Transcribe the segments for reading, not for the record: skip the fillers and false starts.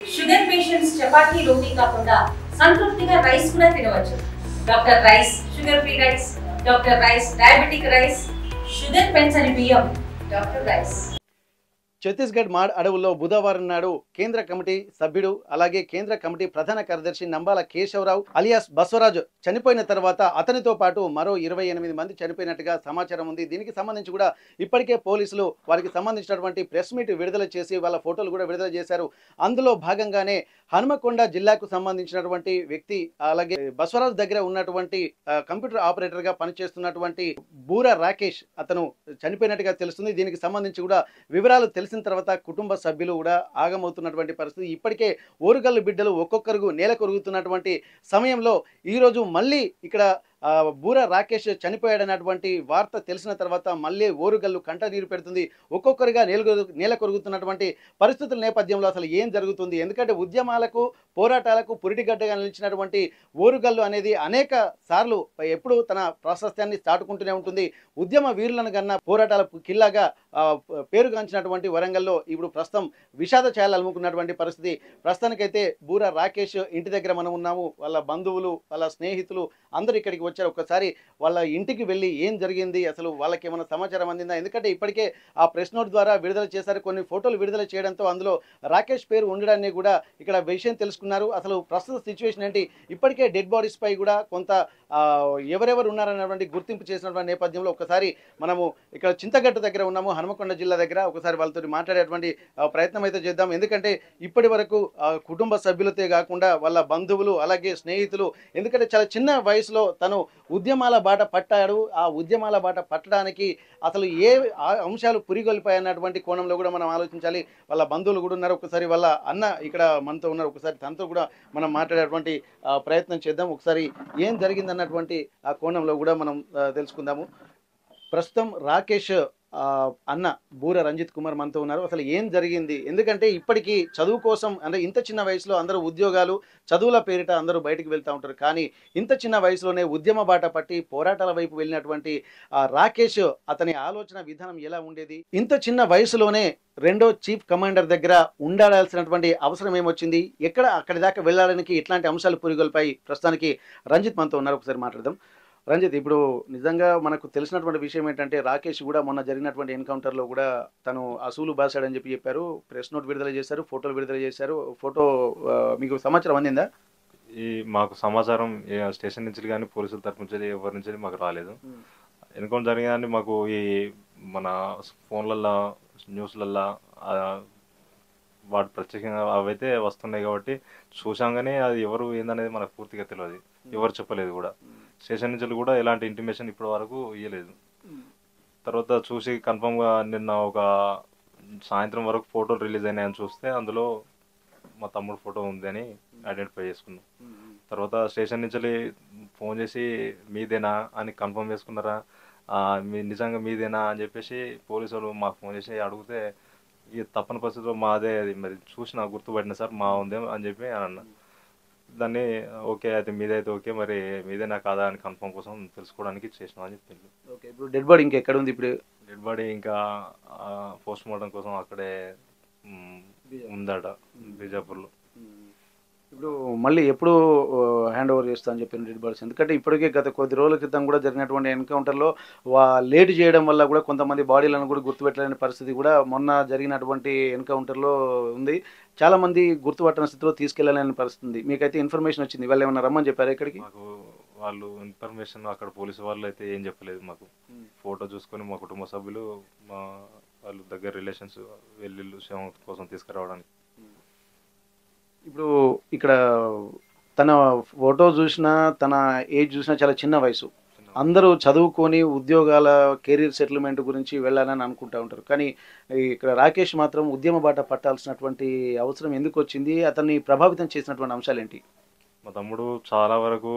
Sugar patients chapati రోటీ కాకుండా సంతృప్తిగా rice కూడా తినవచ్చు. Doctor rice, sugar free rice, doctor rice, diabetic rice, sugar పెంచని బియ్యం, డాక్టర్ రైస్. ఛత్తీస్గఢ్ మాడ్ అడవుల్లో బుధవారం నాడు కేంద్ర కమిటీ సభ్యుడు అలాగే కేంద్ర కమిటీ ప్రధాన కార్యదర్శి నంబాల కేశవరావు అలియాస్ బసవరాజు చనిపోయిన తర్వాత అతనితో పాటు మరో 28 మంది చనిపోయినట్టుగా సమాచారం ఉంది. దీనికి సంబంధించి కూడా ఇప్పటికే పోలీసులు వారికి సంబంధించినటువంటి ప్రెస్ మీట్ విడుదల చేసి వాళ్ళ ఫోటోలు కూడా విడుదల చేశారు. అందులో భాగంగానే హనుమకొండ జిల్లాకు సంబంధించినటువంటి వ్యక్తి అలాగే బసవరాజు దగ్గర ఉన్నటువంటి కంప్యూటర్ ఆపరేటర్ గా పనిచేస్తున్నటువంటి బూర రాకేష్ అతను చనిపోయినట్టుగా తెలుస్తుంది. దీనికి సంబంధించి కూడా వివరాలు తెలిసిన తర్వాత కుటుంబ సభ్యులు కూడా ఆగమవుతున్నటువంటి పరిస్థితి. ఇప్పటికే ఓరుగల్లు బిడ్డలు ఒక్కొక్కరు నేల కొరుగుతున్నటువంటి సమయంలో ఈరోజు మళ్ళీ ఇక్కడ బూర రాకేష్ చనిపోయాడన్నటువంటి వార్త తెలిసిన తర్వాత మళ్ళీ ఓరుగల్లు కంట నీరు పెడుతుంది. ఒక్కొక్కరిగా నేల కొరుగుతున్నటువంటి పరిస్థితుల నేపథ్యంలో అసలు ఏం జరుగుతుంది? ఎందుకంటే ఉద్యమాలకు పోరాటాలకు పురిటిగడ్డగా నిలిచినటువంటి ఓరుగల్లు అనేది అనేక సార్లు ఎప్పుడు తన ప్రాశస్త్యాన్ని చాటుకుంటూనే ఉంటుంది. ఉద్యమ వీరులను కన్నా పోరాటాల కిల్లాగా పేరుగాంచినటువంటి వరంగల్లో ఇప్పుడు ప్రస్తుతం విషాద ఛాయలు అలుముకున్నటువంటి పరిస్థితి. ప్రస్తుతానికైతే బూర రాకేష్ ఇంటి దగ్గర మనం ఉన్నాము. వాళ్ళ బంధువులు, వాళ్ళ స్నేహితులు అందరూ ఇక్కడికి వచ్చారు. ఒక్కసారి వాళ్ళ ఇంటికి వెళ్ళి ఏం జరిగింది, అసలు వాళ్ళకి ఏమైనా సమాచారం అందిందా? ఎందుకంటే ఇప్పటికే ఆ ప్రెస్ నోట్ ద్వారా విడుదల చేశారు. కొన్ని ఫోటోలు విడుదల చేయడంతో అందులో రాకేష్ పేరు ఉండడాన్ని కూడా ఇక్కడ విషయం తెలుసుకున్నారు. అసలు ప్రస్తుత సిచ్యువేషన్ ఏంటి? ఇప్పటికే డెడ్ బాడీస్ పై కూడా కొంత ఎవరెవరు ఉన్నారన్నటువంటి గుర్తింపు చేసినటువంటి నేపథ్యంలో ఒకసారి మనము ఇక్కడ చింతగట్టు దగ్గర ఉన్నాము, హనుమకొండ జిల్లా దగ్గర. ఒకసారి వాళ్ళతో మాట్లాడేటువంటి ప్రయత్నం అయితే చేద్దాం. ఎందుకంటే ఇప్పటి వరకు కుటుంబ సభ్యులతో కాకుండా వాళ్ళ బంధువులు అలాగే స్నేహితులు, ఎందుకంటే చాలా చిన్న వయసులో తను ఉద్యమాల బాట పట్టాడు. ఆ ఉద్యమాల బాట పట్టడానికి అసలు ఏ అంశాలు పురిగొల్పాయన్నటువంటి కోణంలో కూడా మనం ఆలోచించాలి. వాళ్ళ బంధువులు కూడా ఉన్నారు. ఒకసారి వాళ్ళ అన్న ఇక్కడ మనతో ఉన్నారు. ఒకసారి తనతో కూడా మనం మాట్లాడేటువంటి ప్రయత్నం చేద్దాం. ఒకసారి ఏం జరిగిందన్నటువంటి ఆ కోణంలో కూడా మనం తెలుసుకుందాము. ప్రస్తుతం రాకేష్ అన్న బూర రంజిత్ కుమార్ మనతో ఉన్నారు. అసలు ఏం జరిగింది? ఎందుకంటే ఇప్పటికీ చదువు కోసం అంటే ఇంత చిన్న వయసులో అందరూ ఉద్యోగాలు చదువుల పేరిట అందరూ బయటికి వెళ్తూ ఉంటారు. కానీ ఇంత చిన్న వయసులోనే ఉద్యమ బాట పట్టి పోరాటాల వైపు వెళ్ళినటువంటి రాకేష్ అతని ఆలోచన విధానం ఎలా ఉండేది? ఇంత చిన్న వయసులోనే రెండో చీఫ్ కమాండర్ దగ్గర ఉండాల్సినటువంటి అవసరం ఏమొచ్చింది? అక్కడి దాకా వెళ్ళడానికి ఇట్లాంటి అంశాలు పురిగొల్పాయి? ప్రస్తుతానికి రంజిత్ మనతో ఉన్నారు. ఒకసారి మాట్లాడదాం. రంజిత్, ఇప్పుడు నిజంగా మనకు తెలిసినటువంటి విషయం ఏంటంటే రాకేష్ కూడా మొన్న జరిగినటువంటి ఎన్కౌంటర్లో కూడా తను అసూలు బాసాడని చెప్పారు. ప్రెస్ నోట్ విడుదల చేశారు, ఫోటోలు విడుదల చేశారు. ఫోటో మీకు సమాచారం అందిందా? మాకు సమాచారం స్టేషన్ నుంచి కానీ పోలీసుల తరఫు నుంచి ఎవరి నుంచి మాకు రాలేదు. ఎన్కౌంటర్ జరిగిందని మాకు ఈ మన ఫోన్లల్లో న్యూస్లల్లో వాటి ప్రత్యేకంగా అవైతే వస్తున్నాయి కాబట్టి చూసాం. కానీ అది ఎవరు ఏందనేది మనకు పూర్తిగా తెలియదు, ఎవరు చెప్పలేదు కూడా. స్టేషన్ నుంచి కూడా ఎలాంటి ఇంటిమేషన్ ఇప్పటి వరకు ఇవ్వలేదు. తర్వాత చూసి కన్ఫర్మ్గా నిన్న ఒక సాయంత్రం వరకు ఫోటోలు రిలీజ్ అయినాయని చూస్తే అందులో మా తమ్ముడు ఫోటో ఉంది అని ఐడెంటిఫై చేసుకున్నాం. తర్వాత స్టేషన్ నుంచి ఫోన్ చేసి మీదేనా అని కన్ఫర్మ్ చేసుకున్నారా, నిజంగా మీదేనా అని చెప్పేసి పోలీసు వాళ్ళు మాకు ఫోన్ చేసి అడిగితే ఈ తప్పని పరిస్థితిలో మాదే, అది మరి చూసిన గుర్తుపడిన సార్ మా ఉందే అని చెప్పి అన్న. దాన్ని ఓకే అయితే మీదైతే ఓకే, మరి మీదేనా కాదా అని కన్ఫర్మ్ కోసం తెలుసుకోవడానికి చేసినాం అని చెప్పింది. ఓకే, ఇప్పుడు డెడ్ బాడీ ఇంకా ఎక్కడ ఉంది? ఇప్పుడు డెడ్ బాడీ ఇంకా పోస్ట్ మార్టం కోసం అక్కడే ఉందట బీజాపూర్లో. ఇప్పుడు మళ్ళీ ఎప్పుడు హ్యాండ్ ఓవర్ చేస్తా అని చెప్పిన డెడ్ బాడీస్? ఎందుకంటే ఇప్పటికే గత కొద్ది రోజుల క్రితం కూడా జరిగినటువంటి ఎన్కౌంటర్లో లేట్ చేయడం వల్ల కూడా కొంతమంది బాడీలను కూడా గుర్తుపెట్టలేని పరిస్థితి కూడా మొన్న జరిగినటువంటి ఎన్కౌంటర్లో ఉంది. చాలామంది గుర్తుపట్టని స్థితిలో తీసుకెళ్లలేని పరిస్థితి ఉంది. మీకైతే ఇన్ఫర్మేషన్ వచ్చింది, వాళ్ళు ఏమన్నా రమ్మని చెప్పారు ఇక్కడికి? మాకు వాళ్ళు ఇన్ఫర్మేషన్ అక్కడ పోలీసు వాళ్ళు అయితే ఏం చెప్పలేదు. మాకు ఫోటో చూసుకొని మా కుటుంబ సభ్యులు మా వాళ్ళు దగ్గర రిలేషన్స్ వెళ్ళిళ్ళు శవం కోసం తీసుకురావడానికి. ఇప్పుడు ఇక్కడ తన ఫోటో చూసినా తన ఏజ్ చూసినా చాలా చిన్న వయసు. అందరూ చదువుకొని ఉద్యోగాల కెరీర్ సెటిల్మెంట్ గురించి వెళ్ళాలని అనుకుంటూ ఉంటారు. కానీ ఇక్కడ రాకేష్ మాత్రం ఉద్యమ బాట పట్టాల్సినటువంటి అవసరం ఎందుకు వచ్చింది? అతన్ని ప్రభావితం చేసినటువంటి అంశాలు ఏంటి? మా తమ్ముడు చాలా వరకు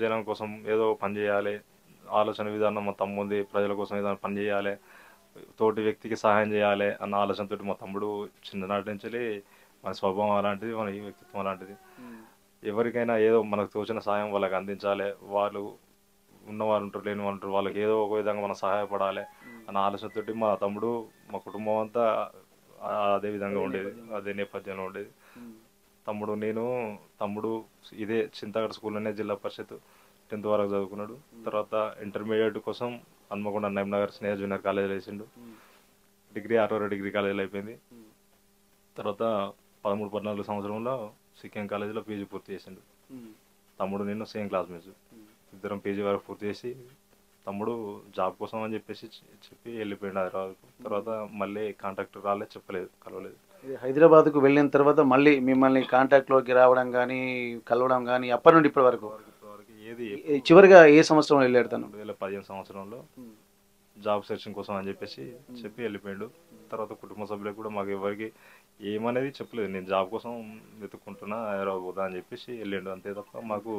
జనం కోసం ఏదో పని చేయాలి ఆలోచన విధానం మా తమ్ముంది, ప్రజల కోసం ఏదైనా పని చేయాలి, తోటి వ్యక్తికి సహాయం చేయాలి అన్న ఆలోచనతో మా తమ్ముడు చిన్ననాటి నుంచి మన స్వభావం అలాంటిది, మన ఈ వ్యక్తిత్వం అలాంటిది. ఎవరికైనా ఏదో మనకు తోచిన సాయం వాళ్ళకి అందించాలి, వాళ్ళు ఉన్నవాళ్ళు ఉంటారు లేని వాళ్ళు ఉంటారు, వాళ్ళకి ఏదో ఒక విధంగా మనం సహాయపడాలి అన్న ఆలోచనతోటి మా తమ్ముడు మా కుటుంబం అంతా అదే విధంగా ఉండేది, అదే నేపథ్యంలో ఉండేది. తమ్ముడు ఇదే చింతగడ స్కూల్లోనే జిల్లా పరిషత్ 10th వరకు చదువుకున్నాడు. తర్వాత ఇంటర్మీడియట్ కోసం హన్మకొండ నగర్ స్నేహ జూనియర్ కాలేజీలో వేసిండు. డిగ్రీ ఆర్ఆర్ డిగ్రీ కాలేజీలో అయిపోయింది. తర్వాత 13-14 సంవత్సరంలో సిక్కిం కాలేజీలో పీజీ పూర్తి చేసిండు. తమ్ముడు నేను సేమ్ క్లాస్మేట్స్, ఇద్దరం పీజీ వరకు పూర్తి చేసి తమ్ముడు జాబ్ కోసం అని చెప్పి వెళ్ళిపోయిండు హైదరాబాద్కు. తర్వాత మళ్ళీ కాంటాక్ట్ రాలేదు, చెప్పలేదు, కలవలేదు. హైదరాబాద్కు వెళ్ళిన తర్వాత మళ్ళీ మిమ్మల్ని కాంటాక్ట్లోకి రావడం కానీ కలవడం కానీ అప్పటి నుండి ఇప్పటి వరకు ఏది చివరిగా ఏ సంవత్సరంలో వెళ్ళాడు తను? 2015 సంవత్సరంలో జాబ్ సెర్చింగ్ కోసం అని చెప్పి వెళ్ళిపోయాడు. తర్వాత కుటుంబ సభ్యులకు కూడా మాకు ఎవరికి ఏమనేది చెప్పలేదు. నేను జాబ్ కోసం వెతుక్కుంటున్నా, హైదరాబాద్ పోదా అని చెప్పేసి వెళ్ళాడు అంతే తప్ప మాకు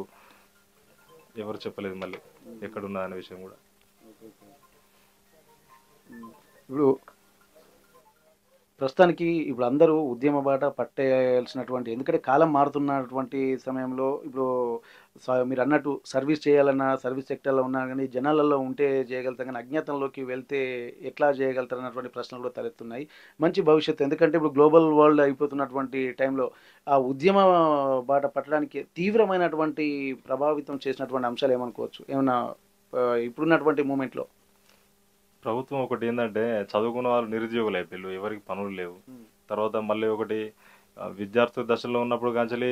ఎవరు చెప్పలేదు మళ్ళీ ఎక్కడున్నా అనే విషయం కూడా. ఇప్పుడు ప్రస్తుతానికి ఇప్పుడు అందరూ ఉద్యమ బాట పట్టేయాల్సినటువంటి, ఎందుకంటే కాలం మారుతున్నటువంటి సమయంలో ఇప్పుడు మీరు అన్నట్టు సర్వీస్ చేయాలన్నా సర్వీస్ సెక్టర్లో ఉన్నా కానీ జనాలలో ఉంటే చేయగలుగుతాం, కానీ అజ్ఞాతంలోకి వెళ్తే ఎట్లా చేయగలుగుతారు అన్నటువంటి ప్రశ్నలు కూడా తలెత్తున్నాయి. మంచి భవిష్యత్తు, ఎందుకంటే ఇప్పుడు గ్లోబల్ వరల్డ్ అయిపోతున్నటువంటి టైంలో ఆ ఉద్యమ బాట పట్టడానికి తీవ్రమైనటువంటి ప్రభావితం చేసినటువంటి అంశాలు ఏమనుకోవచ్చు ఏమన్నా ఇప్పుడున్నటువంటి మూమెంట్లో? ప్రభుత్వం ఒకటి ఏంటంటే చదువుకున్న వాళ్ళు నిరుద్యోగులు అయిపోయారు, ఎవరికి పనులు లేవు. తర్వాత మళ్ళీ ఒకటి విద్యార్థి దశలో ఉన్నప్పుడు కాంచెలి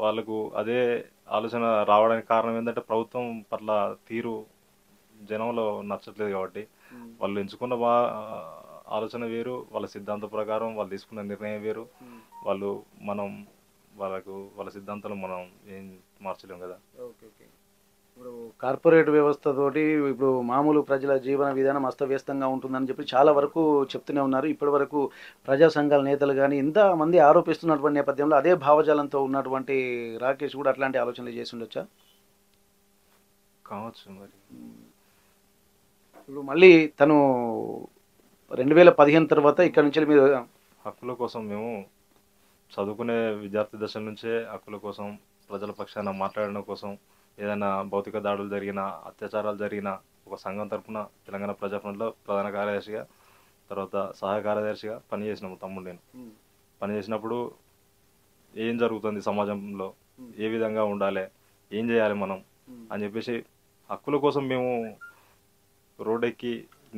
వాళ్ళకు అదే ఆలోచన రావడానికి కారణం ఏంటంటే ప్రభుత్వం పట్ల తీరు జనంలో నచ్చట్లేదు. కాబట్టి వాళ్ళు ఎంచుకున్న ఆలోచన వేరు, వాళ్ళ సిద్ధాంత ప్రకారం వాళ్ళు తీసుకున్న నిర్ణయం వేరు. వాళ్ళ సిద్ధాంతాలు మనం ఏం మార్చలేం కదా. ఇప్పుడు కార్పొరేట్ వ్యవస్థతోటి ఇప్పుడు మామూలు ప్రజల జీవన విధానం అస్తవ్యస్తంగా ఉంటుందని చెప్పి చాలా వరకు చెప్తూనే ఉన్నారు. ఇప్పటి వరకు ప్రజా సంఘాల నేతలు కానీ ఎంతమంది ఆరోపిస్తున్నటువంటి నేపథ్యంలో అదే భావజాలంతో ఉన్నటువంటి రాకేష్ కూడా అట్లాంటి ఆలోచనలు చేసి ఉండొచ్చా? కావచ్చు మరి. ఇప్పుడు మళ్ళీ తను 2015 తర్వాత ఇక్కడ నుంచి మీరు హక్కుల కోసం, మేము చదువుకునే విద్యార్థి దశ నుంచే హక్కుల కోసం, ప్రజల పక్షాన మాట్లాడడం కోసం, ఏదైనా భౌతిక దాడులు జరిగినా, అత్యాచారాలు జరిగినా ఒక సంఘం తరఫున తెలంగాణ ప్రజాఫ్రంట్లో ప్రధాన కార్యదర్శిగా, తర్వాత సహాయ కార్యదర్శిగా పనిచేసినాము. తమ్ముడు నేను పనిచేసినప్పుడు ఏం జరుగుతుంది సమాజంలో, ఏ విధంగా ఉండాలి, ఏం చేయాలి మనం అని చెప్పేసి హక్కుల కోసం మేము రోడ్డెక్కి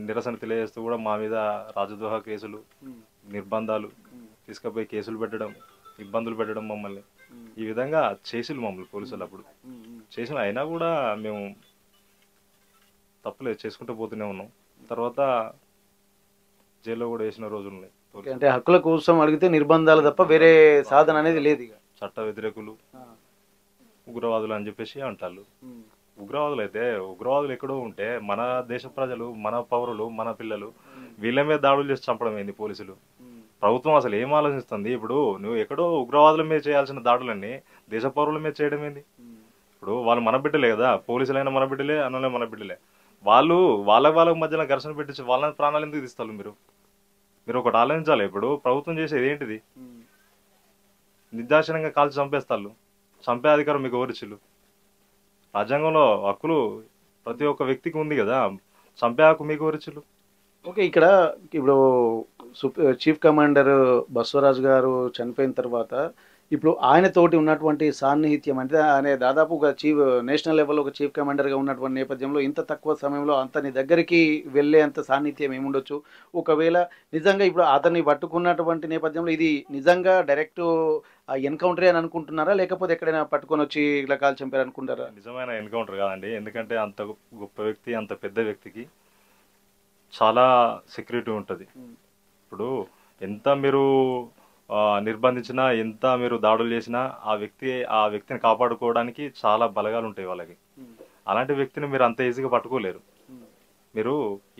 నిరసన తెలియజేస్తూ కూడా మా మీద రాజద్రోహ కేసులు, నిర్బంధాలు, తీసుకుపోయి కేసులు పెట్టడం, ఇబ్బందులు పెట్టడం మమ్మల్ని ఈ విధంగా చేసిలు మమ్మల్ని పోలీసులు. అప్పుడు చేసిన అయినా కూడా మేము తప్పలేదు, చేసుకుంటూ పోతూనే ఉన్నాం. తర్వాత జైల్లో కూడా వేసిన రోజులు ఉన్నాయి. అంటే హక్కుల కోసం అడిగితే నిర్బంధాలు తప్ప వేరే సాధన అనేది లేదు. ఇక చట్ట వ్యతిరేకులు, ఉగ్రవాదులు అని చెప్పేసి అంటారు. ఉగ్రవాదులు ఎక్కడో ఉంటే మన దేశ ప్రజలు, మన పౌరులు, మన పిల్లలు వీళ్ళ మీద దాడులు చేసి చంపడం ఏంది పోలీసులు? ప్రభుత్వం అసలు ఏం ఆలోచిస్తుంది? ఇప్పుడు నువ్వు ఎక్కడో ఉగ్రవాదుల మీద చేయాల్సిన దాడులన్నీ దేశ పౌరుల మీద చేయడం ఏంది? ఇప్పుడు వాళ్ళు మన బిడ్డలే కదా, పోలీసులైనా మన బిడ్డలే, అన్నలే మన బిడ్డలే. వాళ్ళ మధ్యన ఘర్షణ పెట్టించి వాళ్ళ ప్రాణాలు ఎందుకు తీస్తారు? మీరు ఒకటి ఆలోచించాలి. ఇప్పుడు ప్రభుత్వం చేసేది ఏంటిది? నిర్దాక్షిణ్యంగా కాల్చి చంపేస్తారు. చంపే అధికారం మీకు ఎవరిచ్చిళ్ళు? రాజ్యాంగంలో హక్కులు ప్రతి ఒక్క వ్యక్తికి ఉంది కదా, చంపే హక్కు మీకు ఎవరిచ్చిళ్ళు? ఓకే, ఇక్కడ ఇప్పుడు చీఫ్ కమాండర్ బసవరాజు గారు చనిపోయిన తర్వాత ఇప్పుడు ఆయనతోటి ఉన్నటువంటి సాన్నిహిత్యం అంటే ఆయన దాదాపు ఒక నేషనల్ లెవెల్లో ఒక చీఫ్ కమాండర్గా ఉన్నటువంటి నేపథ్యంలో ఇంత తక్కువ సమయంలో అంతని దగ్గరికి వెళ్ళే అంత సాన్నిహిత్యం ఏముండొచ్చు? ఒకవేళ నిజంగా ఇప్పుడు అతన్ని పట్టుకున్నటువంటి నేపథ్యంలో ఇది నిజంగా డైరెక్ట్ ఎన్కౌంటరే అని అనుకుంటున్నారా, లేకపోతే ఎక్కడైనా పట్టుకొని వచ్చి ఇలా కాల్ చంపారు అనుకుంటారా? నిజమైన ఎన్కౌంటర్ కాదండి. ఎందుకంటే అంత గొప్ప వ్యక్తి, అంత పెద్ద వ్యక్తికి చాలా సెక్యూరిటీ ఉంటుంది. ఇప్పుడు ఎంత మీరు నిర్బంధించినా, ఎంత మీరు దాడులు చేసినా ఆ వ్యక్తిని కాపాడుకోవడానికి చాలా బలగాలు ఉంటాయి వాళ్ళకి. అలాంటి వ్యక్తిని మీరు అంత ఈజీగా పట్టుకోలేరు. మీరు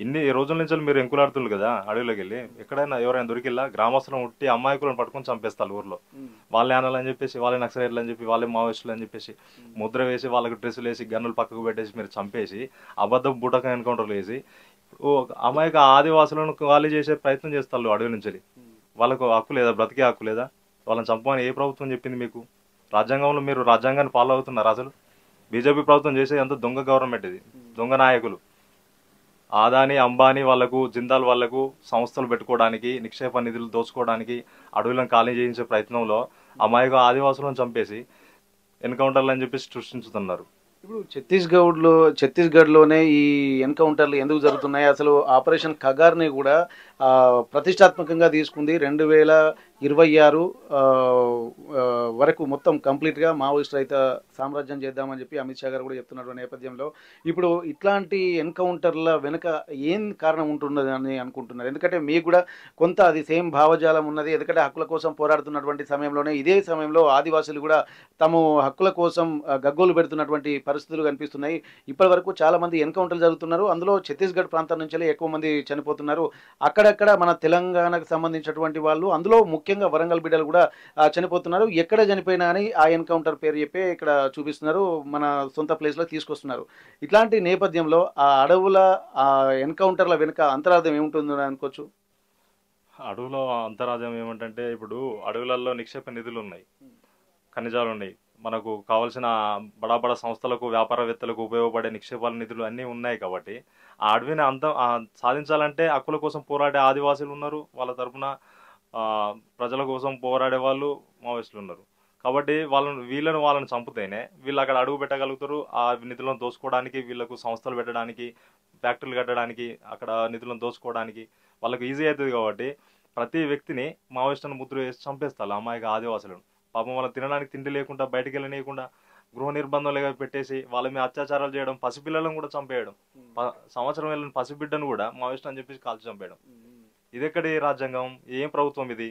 ఇన్ని రోజుల నుంచి మీరు ఎంకులాడుతున్నారు కదా అడవిలోకి వెళ్ళి, ఎక్కడైనా ఎవరైనా దొరికిల్లా గ్రామస్తులను ఉట్టి అమాయకులను పట్టుకొని చంపేస్తారు ఊర్లో. వాళ్ళే అనాలని చెప్పేసి, వాళ్ళే నక్సలైట్లు అని చెప్పి, వాళ్ళే మావోయిస్టులు అని చెప్పేసి ముద్ర వేసి, వాళ్ళకి డ్రెస్సులు వేసి, గన్నులు పక్కకు పెట్టేసి మీరు చంపేసి అబద్ధం బూటక ఎన్కౌంటర్లు వేసి అమాయక ఆదివాసులను ఖాళీ చేసే ప్రయత్నం చేస్తారు అడవి నుంచి. వాళ్ళకు హక్కు లేదా? బ్రతికే హక్కు లేదా? వాళ్ళని చంపమని ఏ ప్రభుత్వం చెప్పింది మీకు? రాజ్యాంగంలో మీరు రాజ్యాంగాన్ని ఫాలో అవుతున్నారు? అసలు బీజేపీ ప్రభుత్వం చేసే అంత దొంగ గవర్నమెంట్ ఇది, దొంగ నాయకులు. ఆదాని అంబానీ వాళ్లకు జిందాల్ వాళ్లకు సంస్థలు పెట్టుకోవడానికి నిక్షేప నిధులు దోచుకోవడానికి అడవులను ఖాళీ చేయించే ప్రయత్నంలో అమాయక ఆదివాసులను చంపేసి ఎన్కౌంటర్లు అని చెప్పేసి సృష్టించుతున్నారు. ఇప్పుడు ఛత్తీస్గఢ్లోనే ఈ ఎన్కౌంటర్లు ఎందుకు జరుగుతున్నాయి? అసలు ఆపరేషన్ కగార్ని కూడా ప్రతిష్టాత్మకంగా తీసుకుంది 2026 వరకు మొత్తం కంప్లీట్గా మావోయిస్ట్ రహిత సామ్రాజ్యం చేద్దామని చెప్పి అమిత్ షా గారు కూడా చెప్తున్నారు. నేపథ్యంలో ఇప్పుడు ఇట్లాంటి ఎన్కౌంటర్ల వెనుక ఏం కారణం ఉంటున్నదని అనుకుంటున్నారు? ఎందుకంటే మీకు కూడా కొంత అది సేమ్ భావజాలం ఉన్నది. ఎందుకంటే హక్కుల కోసం పోరాడుతున్నటువంటి సమయంలోనే ఇదే సమయంలో ఆదివాసులు కూడా తమ హక్కుల కోసం గగ్గోలు పెడుతున్నటువంటి పరిస్థితులు కనిపిస్తున్నాయి. ఇప్పటి వరకు చాలా మంది ఎన్కౌంటర్లు జరుగుతున్నారు. అందులో ఛత్తీస్గఢ్ ప్రాంతం నుంచి ఎక్కువ మంది చనిపోతున్నారు. అక్కడక్కడ మన తెలంగాణకు సంబంధించినటువంటి వాళ్ళు, అందులో ముఖ్యంగా వరంగల్ బిడ్డలు కూడా చనిపోతున్నారు. ఎక్కడ చనిపోయినా అని ఆ ఎన్కౌంటర్ పేరు చెప్పి ఇక్కడ చూపిస్తున్నారు, మన సొంత ప్లేస్లో తీసుకొస్తున్నారు. ఇట్లాంటి నేపథ్యంలో ఆ అడవుల ఆ ఎన్కౌంటర్ల వెనుక అంతరార్థం ఏముంటుందని అనుకోవచ్చు? అడవులో అంతరార్థం ఏమంటే ఇప్పుడు అడవులలో నిక్షేప నిధులు ఉన్నాయి, ఖనిజాలు ఉన్నాయి, మనకు కావాల్సిన బడా సంస్థలకు వ్యాపారవేత్తలకు ఉపయోగపడే నిక్షేపాల నిధులు అన్నీ ఉన్నాయి. కాబట్టి ఆ అడవిని సాధించాలంటే హక్కుల కోసం పోరాడే ఆదివాసులు ఉన్నారు, వాళ్ళ తరఫున ప్రజల కోసం పోరాడే వాళ్ళు మావోయిస్టులు ఉన్నారు. కాబట్టి వాళ్ళని చంపుతేనే వీళ్ళు అక్కడ అడుగు పెట్టగలుగుతారు. ఆ నిధులను దోచుకోవడానికి, వీళ్ళకు సంస్థలు పెట్టడానికి, ఫ్యాక్టరీలు కట్టడానికి, అక్కడ నిధులను దోచుకోవడానికి వాళ్ళకు ఈజీ అవుతుంది. కాబట్టి ప్రతి వ్యక్తిని మావోయిస్టులను ముద్ర వేసి చంపేస్తారు అమాయక ఆదివాసులను. పాపం వాళ్ళని తినడానికి తిండి లేకుండా, బయటికి వెళ్ళనీయకుండా, గృహ నిర్బంధం లేక పెట్టేసి వాళ్ళ మీద అత్యాచారాలు చేయడం, పసిపిల్లలను కూడా చంపేయడం, సంవత్సరం వెళ్ళిన పసిబిడ్డను కూడా మావోయిస్ట్ అని చెప్పేసి కాల్చి చంపేయడం. ఇదెక్కడి రాజ్యాంగం? ఏం ప్రభుత్వం ఇది?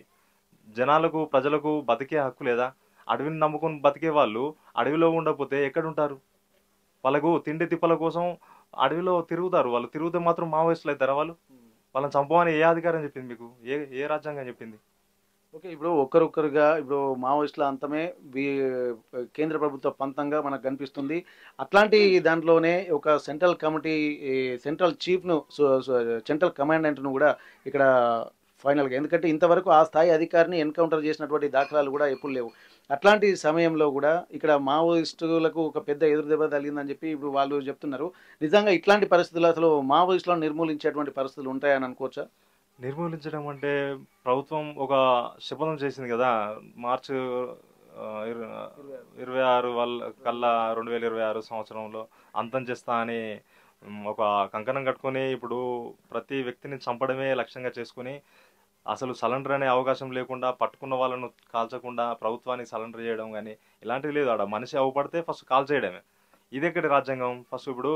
ప్రజలకు బతికే హక్కు లేదా? అడవిని నమ్ముకొని బతికే వాళ్ళు అడవిలో ఉండకపోతే ఎక్కడుంటారు? వాళ్ళకు తిండి తిప్పల కోసం అడవిలో తిరుగుతారు. వాళ్ళు తిరిగితే మాత్రం మావోయిస్టులు అవుతారా? వాళ్ళని చంపమని ఏ అధికారం చెప్పింది మీకు? ఏ రాజ్యాంగం చెప్పింది? ఓకే, ఇప్పుడు ఒక్కరొక్కరుగా ఇప్పుడు మావోయిస్టుల అంతమే కేంద్ర ప్రభుత్వ పంతంగా మనకు కనిపిస్తుంది. అట్లాంటి దాంట్లోనే ఒక సెంట్రల్ చీఫ్ను, సెంట్రల్ కమాండెంట్ను కూడా ఇక్కడ ఫైనల్గా, ఎందుకంటే ఇంతవరకు ఆ స్థాయి అధికారిని ఎన్కౌంటర్ చేసినటువంటి దాఖలాలు కూడా ఎప్పుడు లేవు. అట్లాంటి సమయంలో కూడా ఇక్కడ మావోయిస్టులకు ఒక పెద్ద ఎదురుదెబ్బ తగిలిందని చెప్పి ఇప్పుడు వాళ్ళు చెప్తున్నారు. నిజంగా ఇట్లాంటి పరిస్థితులు అసలు మావోయిస్టులను నిర్మూలించేటువంటి పరిస్థితులు ఉంటాయని అనుకోవచ్చా? నిర్మూలించడం అంటే ప్రభుత్వం ఒక శపథం చేసింది కదా, మార్చి 26 కల్లా 2026 సంవత్సరంలో అంతం చేస్తా అని ఒక కంకణం కట్టుకొని ఇప్పుడు ప్రతి వ్యక్తిని చంపడమే లక్ష్యంగా చేసుకుని అసలు సరెండర్ అనే అవకాశం లేకుండా, పట్టుకున్న వాళ్ళను కాల్చకుండా ప్రభుత్వానికి సరెండర్ చేయడం కానీ ఇలాంటివి లేదు. ఆడ మనిషి అవపడితే ఫస్ట్ కాల్ చేయడమే. ఇదెక్కడి రాజ్యాంగం? ఫస్ట్ ఇప్పుడు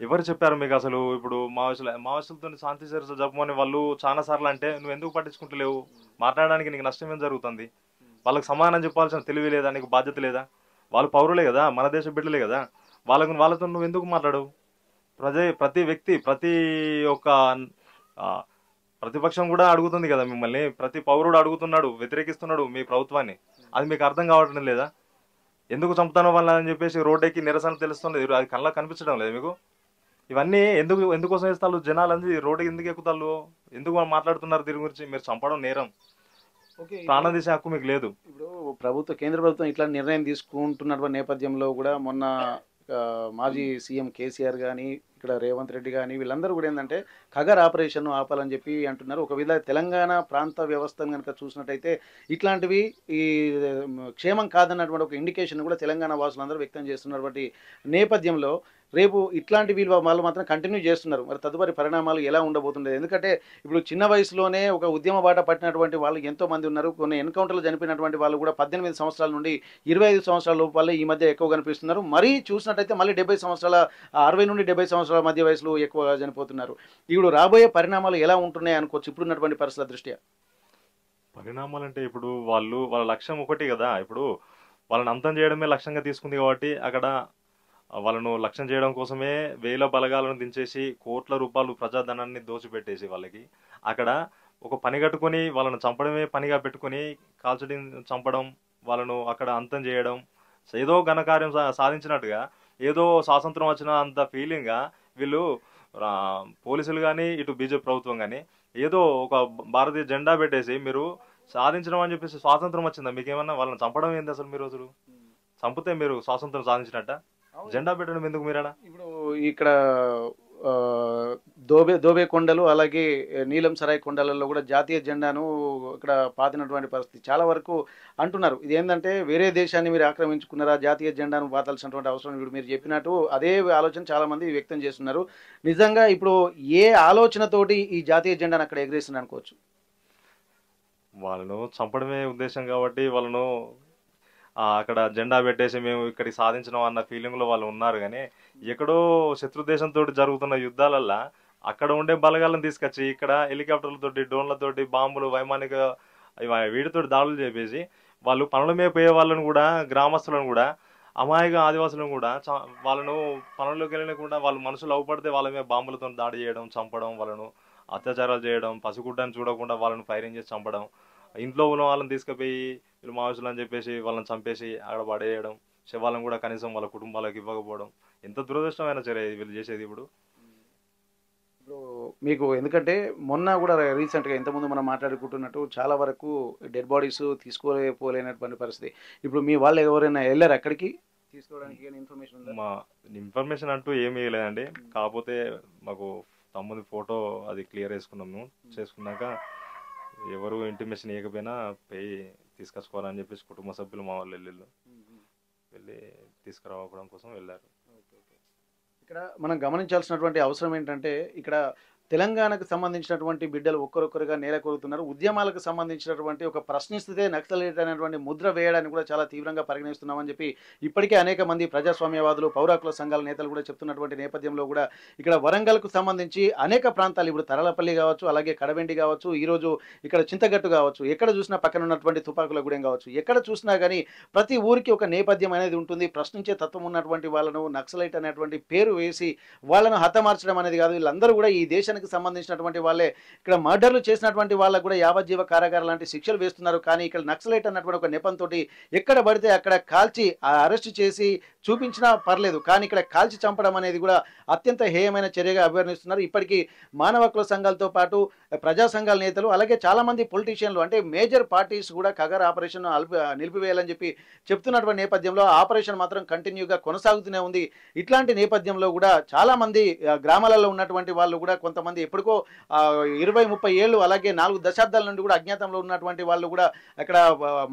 ఎవరు చెప్పారు మీకు అసలు? ఇప్పుడు మావోయిస్టులతో శాంతి చర్చలు జరపమని వాళ్ళు చాలా సార్లు అంటే నువ్వు ఎందుకు పట్టించుకుంటలేవు? మాట్లాడడానికి నీకు నష్టం ఏం జరుగుతుంది? వాళ్ళకి సమాధానం చెప్పాల్సిన తెలివి లేదా? నీకు బాధ్యత లేదా? వాళ్ళు పౌరులే కదా, మన దేశ బిడ్డలే కదా, వాళ్ళతో నువ్వు ఎందుకు మాట్లాడవు? ప్రతి వ్యక్తి, ప్రతి ఒక్క ప్రతిపక్షం కూడా అడుగుతుంది కదా మిమ్మల్ని, ప్రతి పౌరుడు అడుగుతున్నాడు, వ్యతిరేకిస్తున్నాడు మీ ప్రభుత్వాన్ని. అది మీకు అర్థం కావటం లేదా? ఎందుకు చంపుతానో వాళ్ళని చెప్పేసి రోడ్డెక్కి నిరసన తెలుస్తుంది, అది కళ్ళకి కనిపించడం లేదు మీకు? ఇవన్నీ ఎందుకోసం వేస్తారు జనాలు? రోడ్డుకి ఎందుకు ఎక్కుతారు? ఎందుకు మాట్లాడుతున్నారు దీని గురించి? మీరు చంపడం నేరం, ప్రాణం తీసే హక్కు మీకు లేదు. ఇప్పుడు కేంద్ర ప్రభుత్వం ఇట్లా నిర్ణయం తీసుకుంటున్నటువంటి నేపథ్యంలో కూడా మొన్న మాజీ సీఎం కేసీఆర్ కానీ, ఇక్కడ రేవంత్ రెడ్డి కానీ వీళ్ళందరూ కూడా ఏంటంటే ఖగర్ ఆపరేషన్ ఆపాలని చెప్పి అంటున్నారు. ఒకవేళ తెలంగాణ ప్రాంత వ్యవస్థను కనుక చూసినట్టయితే ఇట్లాంటివి ఈ క్షేమం కాదన్నటువంటి ఒక ఇండికేషన్ కూడా తెలంగాణ వాసులందరూ వ్యక్తం చేస్తున్నటువంటి నేపథ్యంలో రేపు ఇట్లాంటి వాళ్ళు మాత్రం కంటిన్యూ చేస్తున్నారు. మరి తదుపరి పరిణామాలు ఎలా ఉండబోతుండేది? ఎందుకంటే ఇప్పుడు చిన్న వయసులోనే ఒక ఉద్యమ బాట పట్టినటువంటి వాళ్ళు ఎంతో మంది ఉన్నారు. కొన్ని ఎన్కౌంటర్లు చనిపోయినటువంటి వాళ్ళు కూడా 18 సంవత్సరాల నుండి 25 సంవత్సరాల లోపలే ఈ మధ్య ఎక్కువ కనిపిస్తున్నారు. మరీ చూసినట్టయితే మళ్ళీ 60 నుండి 70 సంవత్సరాల మధ్య వయసులో ఎక్కువగా చనిపోతున్నారు. ఇప్పుడు రాబోయే పరిణామాలు ఎలా ఉంటున్నాయి అనుకోవచ్చు ఇప్పుడున్నటువంటి పరిస్థితుల దృష్ట్యా? పరిణామాలు అంటే ఇప్పుడు వాళ్ళ లక్ష్యం ఒకటి కదా, ఇప్పుడు వాళ్ళని అంతం చేయడమే లక్ష్యంగా తీసుకుంది. కాబట్టి అక్కడ వాళ్ళను లక్ష్యం చేయడం కోసమే వేల బలగాలను దించేసి కోట్ల రూపాయలు ప్రజాధనాన్ని దోచిపెట్టేసి వాళ్ళకి అక్కడ ఒక పని కట్టుకొని వాళ్ళను చంపడమే పనిగా పెట్టుకొని కాల్చడం, చంపడం, వాళ్ళను అక్కడ అంతం చేయడం, ఏదో ఘనకార్యం సాధించినట్టుగా, ఏదో స్వాతంత్రం వచ్చిన అంత ఫీలింగ్గా వీళ్ళు పోలీసులు కానీ ఇటు బీజేపీ ప్రభుత్వం కానీ ఏదో ఒక భారతీయ జెండా పెట్టేసి మీరు సాధించడం అని చెప్పేసి స్వాతంత్రం వచ్చిందా మీకేమన్నా? వాళ్ళని చంపడం ఏంది అసలు? మీరు అసలు చంపితే మీరు స్వాతంత్రం సాధించినట్ట? జెండా పెట్టడం ఎందుకు మీరడా? ఇప్పుడు ఇక్కడ దోబే కొండలు అలాగే నీలం సరాయ్ కొండలలో కూడా జాతీయ జెండాను ఇక్కడ పాతినటువంటి పరిస్థితి చాలా వరకు అంటున్నారు. ఇది ఏంటంటే వేరే దేశాన్ని మీరు ఆక్రమించుకున్నారా, జాతీయ జెండాను పాతాల్సినటువంటి అవసరం ఇప్పుడు మీరు చెప్పినట్టు అదే ఆలోచన చాలా మంది వ్యక్తం చేస్తున్నారు. నిజంగా ఇప్పుడు ఏ ఆలోచనతోటి ఈ జాతీయ జెండాను అక్కడ ఎగరేస్తున్నారు అనుకోవచ్చు? వాళ్ళను చంపడమే ఉద్దేశం కాబట్టి వాళ్ళను అక్కడ జెండా పెట్టేసి మేము ఇక్కడికి సాధించినాం అన్న ఫీలింగ్లో వాళ్ళు ఉన్నారు. కానీ ఎక్కడో శత్రు దేశంతో జరుగుతున్న యుద్ధాలల్లో అక్కడ ఉండే బలగాలను తీసుకొచ్చి ఇక్కడ హెలికాప్టర్లతోటి, డ్రోన్లతోటి, బాంబులు, వైమానిక వీటితోటి దాడులు చేపేసి వాళ్ళు పనుల మీద పోయే వాళ్ళను కూడా, గ్రామస్తులను కూడా, అమాయక ఆదివాసులను కూడా వాళ్ళను పనుల్లోకి వెళ్ళకుండా వాళ్ళు మనుషులు అవపడితే వాళ్ళ మీద బాంబులతో దాడి చేయడం, చంపడం, వాళ్ళను అత్యాచారాలు చేయడం, పసిగుడ్డని చూడకుండా వాళ్ళని ఫైరింగ్ చేసి చంపడం, ఇంట్లో ఉన్న వాళ్ళని తీసుకుపోయి వీళ్ళు మావోయిస్టులు అని చెప్పేసి వాళ్ళని చంపేసి అక్కడ పడేయడం, శవాలను కూడా కనీసం వాళ్ళ కుటుంబాలకు ఇవ్వకపోవడం ఎంత దురదృష్టమైన చర్య వీళ్ళు చేసేది. ఇప్పుడు మీకు ఎందుకంటే మొన్న కూడా రీసెంట్గా ఇంతకుముందు మనం మాట్లాడుకుంటున్నట్టు చాలా వరకు డెడ్ బాడీస్ తీసుకోలేనటువంటి పరిస్థితి. ఇప్పుడు మీ వాళ్ళు ఎవరైనా వెళ్ళారు అక్కడికి తీసుకోవడానికి? ఇన్ఫర్మేషన్ అంటూ ఏమీ లేదండి. కాకపోతే మాకు తమ్ముది ఫోటో అది క్లియర్ చేసుకున్నాక ఎవరు ఇంటిమేషన్ ఇవ్వకపోయినా పోయి తీసుకొచ్చుకోవాలని చెప్పేసి కుటుంబ సభ్యులు మా వాళ్ళు వెళ్ళి తీసుకురావడం కోసం వెళ్ళారు. ఇక్కడ మనం గమనించాల్సినటువంటి అవసరం ఏంటంటే ఇక్కడ తెలంగాణకు సంబంధించినటువంటి బిడ్డలు ఒక్కరొక్కరుగా నేలకొలుతున్నారు. ఉద్యమాలకు సంబంధించినటువంటి ఒక ప్రశ్నిస్తే నక్సలైట్ అనేటువంటి ముద్ర వేయడానికి కూడా చాలా తీవ్రంగా పరిగణిస్తున్నామని చెప్పి ఇప్పటికే అనేక మంది ప్రజాస్వామ్యవాదులు, పౌరాకుల సంఘాల నేతలు కూడా చెప్తున్నటువంటి నేపథ్యంలో కూడా ఇక్కడ వరంగల్కు సంబంధించి అనేక ప్రాంతాలు, ఇప్పుడు తరలపల్లి కావచ్చు, అలాగే కడవెండి కావచ్చు, ఈరోజు ఇక్కడ చింతగట్టు కావచ్చు, ఎక్కడ చూసినా పక్కన ఉన్నటువంటి తుపాకుల గూడెం కావచ్చు, ఎక్కడ చూసినా కానీ ప్రతి ఊరికి ఒక నేపథ్యం అనేది ఉంటుంది. ప్రశ్నించే తత్వం ఉన్నటువంటి వాళ్ళను నక్సలైట్ అనేటువంటి పేరు వేసి వాళ్ళను హతమార్చడం అనేది కాదు. వీళ్ళందరూ కూడా ఈ దేశానికి సంబంధించినటువంటి వాళ్ళే. ఇక్కడ మర్డర్లు చేసినటువంటి వాళ్ళకు కూడా యావజ్జీవ కారాగారం లాంటి శిక్షలు వేస్తున్నారు. కానీ ఇక్కడ నక్సలైట్ అన్నటువంటి ఒక నెపంతో ఎక్కడ పడితే అక్కడ కాల్చి అరెస్ట్ చేసి చూపించినా పర్లేదు, కానీ ఇక్కడ కాల్చి చంపడం అనేది కూడా అత్యంత హేయమైన చర్యగా అభివర్ణిస్తున్నారు. ఇప్పటికీ మానవ హక్కుల సంఘాలతో పాటు ప్రజా సంఘాల నేతలు, అలాగే చాలా మంది పొలిటీషియన్లు, అంటే మేజర్ పార్టీస్ కూడా కగర్ ఆపరేషన్ నిలిపివేయాలని చెప్పి చెప్తున్నటువంటి నేపథ్యంలో ఆపరేషన్ మాత్రం కంటిన్యూగా కొనసాగుతూనే ఉంది. ఇట్లాంటి నేపథ్యంలో కూడా చాలా మంది గ్రామాలలో ఉన్నటువంటి వాళ్ళు కూడా కొంతమంది ఎప్పటికో 20-30 ఏళ్ళు, అలాగే 4 దశాబ్దాల నుండి కూడా అజ్ఞాతంలో ఉన్నటువంటి వాళ్ళు కూడా అక్కడ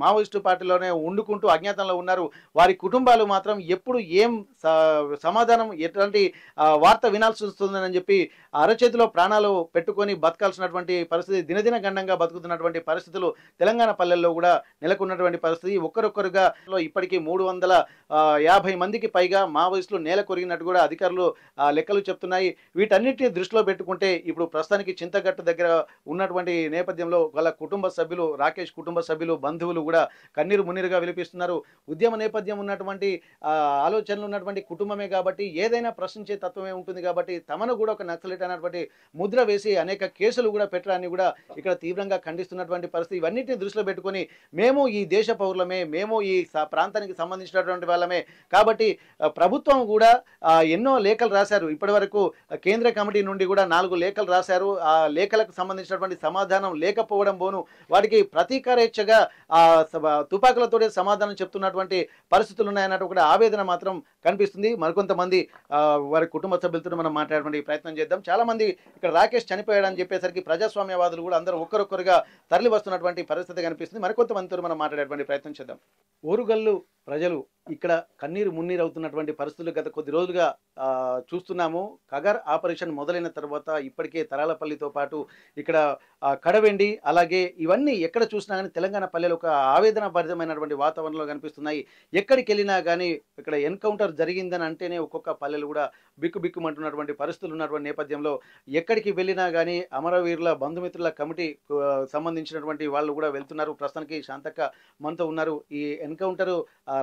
మావోయిస్టు పార్టీలోనే ఉండుకుంటూ అజ్ఞాతంలో ఉన్నారు. వారి కుటుంబాలు మాత్రం ఎప్పుడు ఏం సమాధానం, ఎట్లాంటి వార్త వినాల్సి వస్తుందని చెప్పి అరచేతిలో ప్రాణాలు పెట్టుకొని బతకాల్సినటువంటి పరిస్థితి, దినదిన గండంగా బతుకుతున్నటువంటి పరిస్థితులు తెలంగాణ పల్లెల్లో కూడా నెలకొన్నటువంటి పరిస్థితి. ఒక్కరొక్కరుగా ఇప్పటికీ 350 మందికి పైగా మావోయిస్టులు నేల కొరిగినట్టు కూడా అధికారులు లెక్కలు చెప్తున్నాయి. వీటన్నిటిని దృష్టిలో పెట్టుకుంటే ఇప్పుడు ప్రస్తుతానికి చింతగట్టు దగ్గర ఉన్నటువంటి నేపథ్యంలో వాళ్ళ కుటుంబ సభ్యులు, రాకేష్ కుటుంబ సభ్యులు, బంధువులు కూడా కన్నీరు మున్నీరుగా విలిపిస్తున్నారు. ఉద్యమ నేపథ్యం ఉన్నటువంటి ఆలోచనలు ఉన్నటువంటి కుటుంబమే కాబట్టి ఏదైనా ప్రశ్నించే తత్వమే ఉంటుంది కాబట్టి తమను కూడా ఒక నక్సలైట్ అనేటువంటి ముద్ర వేసి అనేక కేసులు కూడా పెట్టడాన్ని కూడా ఇక్కడ తీవ్రంగా ఖండిస్తున్నటువంటి పరిస్థితి. ఇవన్నిటిని దృష్టిలో పెట్టుకొని మేము ఈ దేశ పౌరులమే, మేము ఈ ప్రాంతానికి సంబంధించినటువంటి వాళ్ళమే కాబట్టి ప్రభుత్వం కూడా ఎన్నో లేఖలు రాశారు. ఇప్పటి వరకు కేంద్ర కమిటీ నుండి కూడా 4 లేఖలు రాశారు. ఆ లేఖలకు సంబంధించినటువంటి సమాధానం లేకపోవడం పోను వాటికి ప్రతీకారేచ్ఛగా తుపాకులతోనే సమాధానం చెప్తున్నటువంటి పరిస్థితులు ఉన్నాయన్నట్టు కూడా ఆవేదన మాత్రం కనిపిస్తుంది. మరికొంతమంది వారి కుటుంబ సభ్యులతో మనం మాట్లాడడానికి ప్రయత్నం చేద్దాం. చాలా మంది ఇక్కడ రాకేష్ చనిపోయాడని చెప్పేసరికి ప్రజాస్వామ్యవాదులు కూడా అందరూ ఒక్కరొక్కరుగా తరలి వస్తున్నటువంటి పరిస్థితి కనిపిస్తుంది. మరికొంతమందితో మనం మాట్లాడేటువంటి ప్రయత్నం చేద్దాం. ఓరుగల్లు ప్రజలు ఇక్కడ కన్నీరు మున్నీరు అవుతున్నటువంటి పరిస్థితులు గత కొద్ది రోజులుగా చూస్తున్నాము. కగర్ ఆపరేషన్ మొదలైన తర్వాత ఇప్పటికే తరాలపల్లితో పాటు ఇక్కడ కడవెండి, అలాగే ఇవన్నీ ఎక్కడ చూసినా కానీ తెలంగాణ పల్లెలు ఒక ఆవేదన భరితమైనటువంటి వాతావరణంలో కనిపిస్తున్నాయి. ఎక్కడికి వెళ్ళినా కానీ ఇక్కడ ఎన్కౌంటర్ జరిగిందని అంటేనే ఒక్కొక్క పల్లెలు కూడా బిక్కుబిక్కుమంటున్నటువంటి పరిస్థితులు ఉన్నటువంటి నేపథ్యంలో ఎక్కడికి వెళ్ళినా కానీ అమరవీరుల బంధుమిత్రుల కమిటీ సంబంధించినటువంటి వాళ్ళు కూడా వెళ్తున్నారు. ప్రస్తుతానికి శాంతక్క మనతో ఉన్నారు. ఈ ఎన్కౌంటర్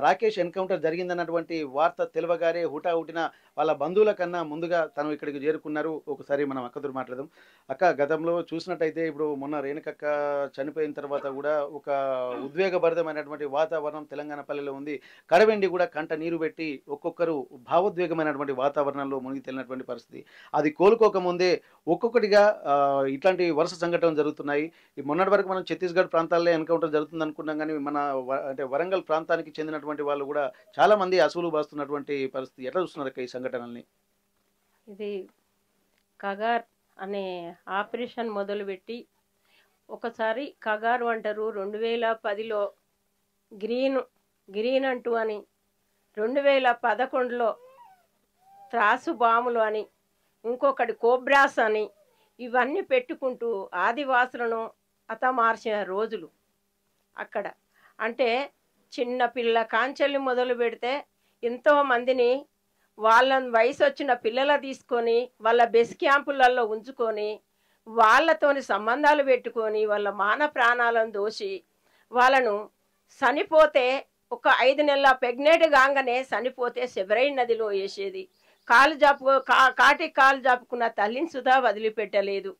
రాకేష్ ఎన్కౌంటర్ జరిగిందన్నటువంటి వార్త తెలియగానే హుటాహుటిన వాళ్ళ బంధువుల కన్నా ముందుగా తను ఇక్కడికి చేరుకున్నారు. ఒకసారి మనం అక్కతో మాట్లాడదాం. అక్క, గతంలో చూసినట్టయితే ఇప్పుడు మొన్న రేణుకక్క చనిపోయిన తర్వాత కూడా ఒక ఉద్వేగభరితమైనటువంటి వాతావరణం తెలంగాణ పల్లెలో ఉంది. కడవెండి కూడా కంట నీరు పెట్టి ఒక్కొక్కరు భావోద్వేగమైనటువంటి వాతావరణంలో మునిగి తేలినటువంటి పరిస్థితి. అది కోలుకోకముందే ఒక్కొక్కటిగా ఇట్లాంటి వరుస సంఘటనలు జరుగుతున్నాయి. మొన్నటి వరకు మనం ఛత్తీస్గఢ్ ప్రాంతాల్లో ఎన్కౌంటర్ జరుగుతుంది అనుకున్నాం, కానీ మన అంటే వరంగల్ ప్రాంతానికి చెందినటువంటి వాళ్ళు కూడా చాలా మంది అసూలు బాస్తున్నటువంటి పరిస్థితి. ఎట్లా చూస్తున్నారు ఈ సంఘటనల్ని? ఇది కగార్ అనే ఆపరేషన్ మొదలుపెట్టి ఒకసారి కగారు అంటారు 2010లో గ్రీన్ అంటూ అని 2011లో త్రాసు బాములు అని ఇంకొకటి కోబ్రాస్ అని ఇవన్నీ పెట్టుకుంటూ ఆదివాసులను హతమార్చిన రోజులు అక్కడ. అంటే చిన్నపిల్ల కాంచెల్లి మొదలు పెడితే ఎంతోమందిని వాళ్ళ వయసు వచ్చిన పిల్లల తీసుకొని వాళ్ళ బెస్ క్యాంపులలో ఉంచుకొని వాళ్ళతోని సంబంధాలు పెట్టుకొని వాళ్ళ మాన ప్రాణాలను దోసి వాళ్ళను చనిపోతే ఒక 5 నెలల ప్రెగ్నెంట్ కాగానే చనిపోతే సెబరైన్ నదిలో వేసేది. కాటికి కాలు జాపుకున్న తల్లిని సుధా వదిలిపెట్టలేదు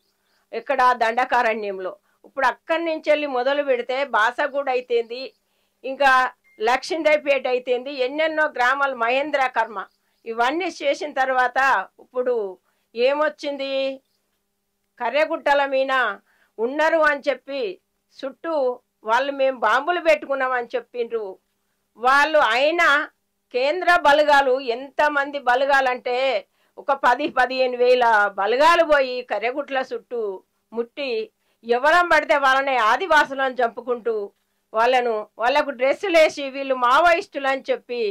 ఇక్కడ దండకారణ్యంలో. ఇప్పుడు అక్కడి నుంచి వెళ్ళి మొదలు పెడితే బాసగూడ అయితేంది, ఇంకా లక్ష్మీదేవిపేట అయితేంది, ఎన్నెన్నో గ్రామాలు మహేంద్ర కర్మ ఇవన్నీ చేసిన తర్వాత ఇప్పుడు ఏమొచ్చింది, కర్రెగుట్టల మీద ఉన్నారు అని చెప్పి చుట్టూ వాళ్ళు మేము బాంబులు పెట్టుకున్నామని చెప్పిండ్రు వాళ్ళు. అయినా కేంద్ర బలగాలు ఎంతమంది బలగాలంటే ఒక 10-15 వేల బలగాలు పోయి కర్రెగుట్ల చుట్టూ ముట్టి ఎవరం పడితే వాళ్ళని ఆదివాసులను చంపుకుంటూ వాళ్ళకు డ్రెస్సులు వేసి వీళ్ళు మావోయిస్టులు అని చెప్పి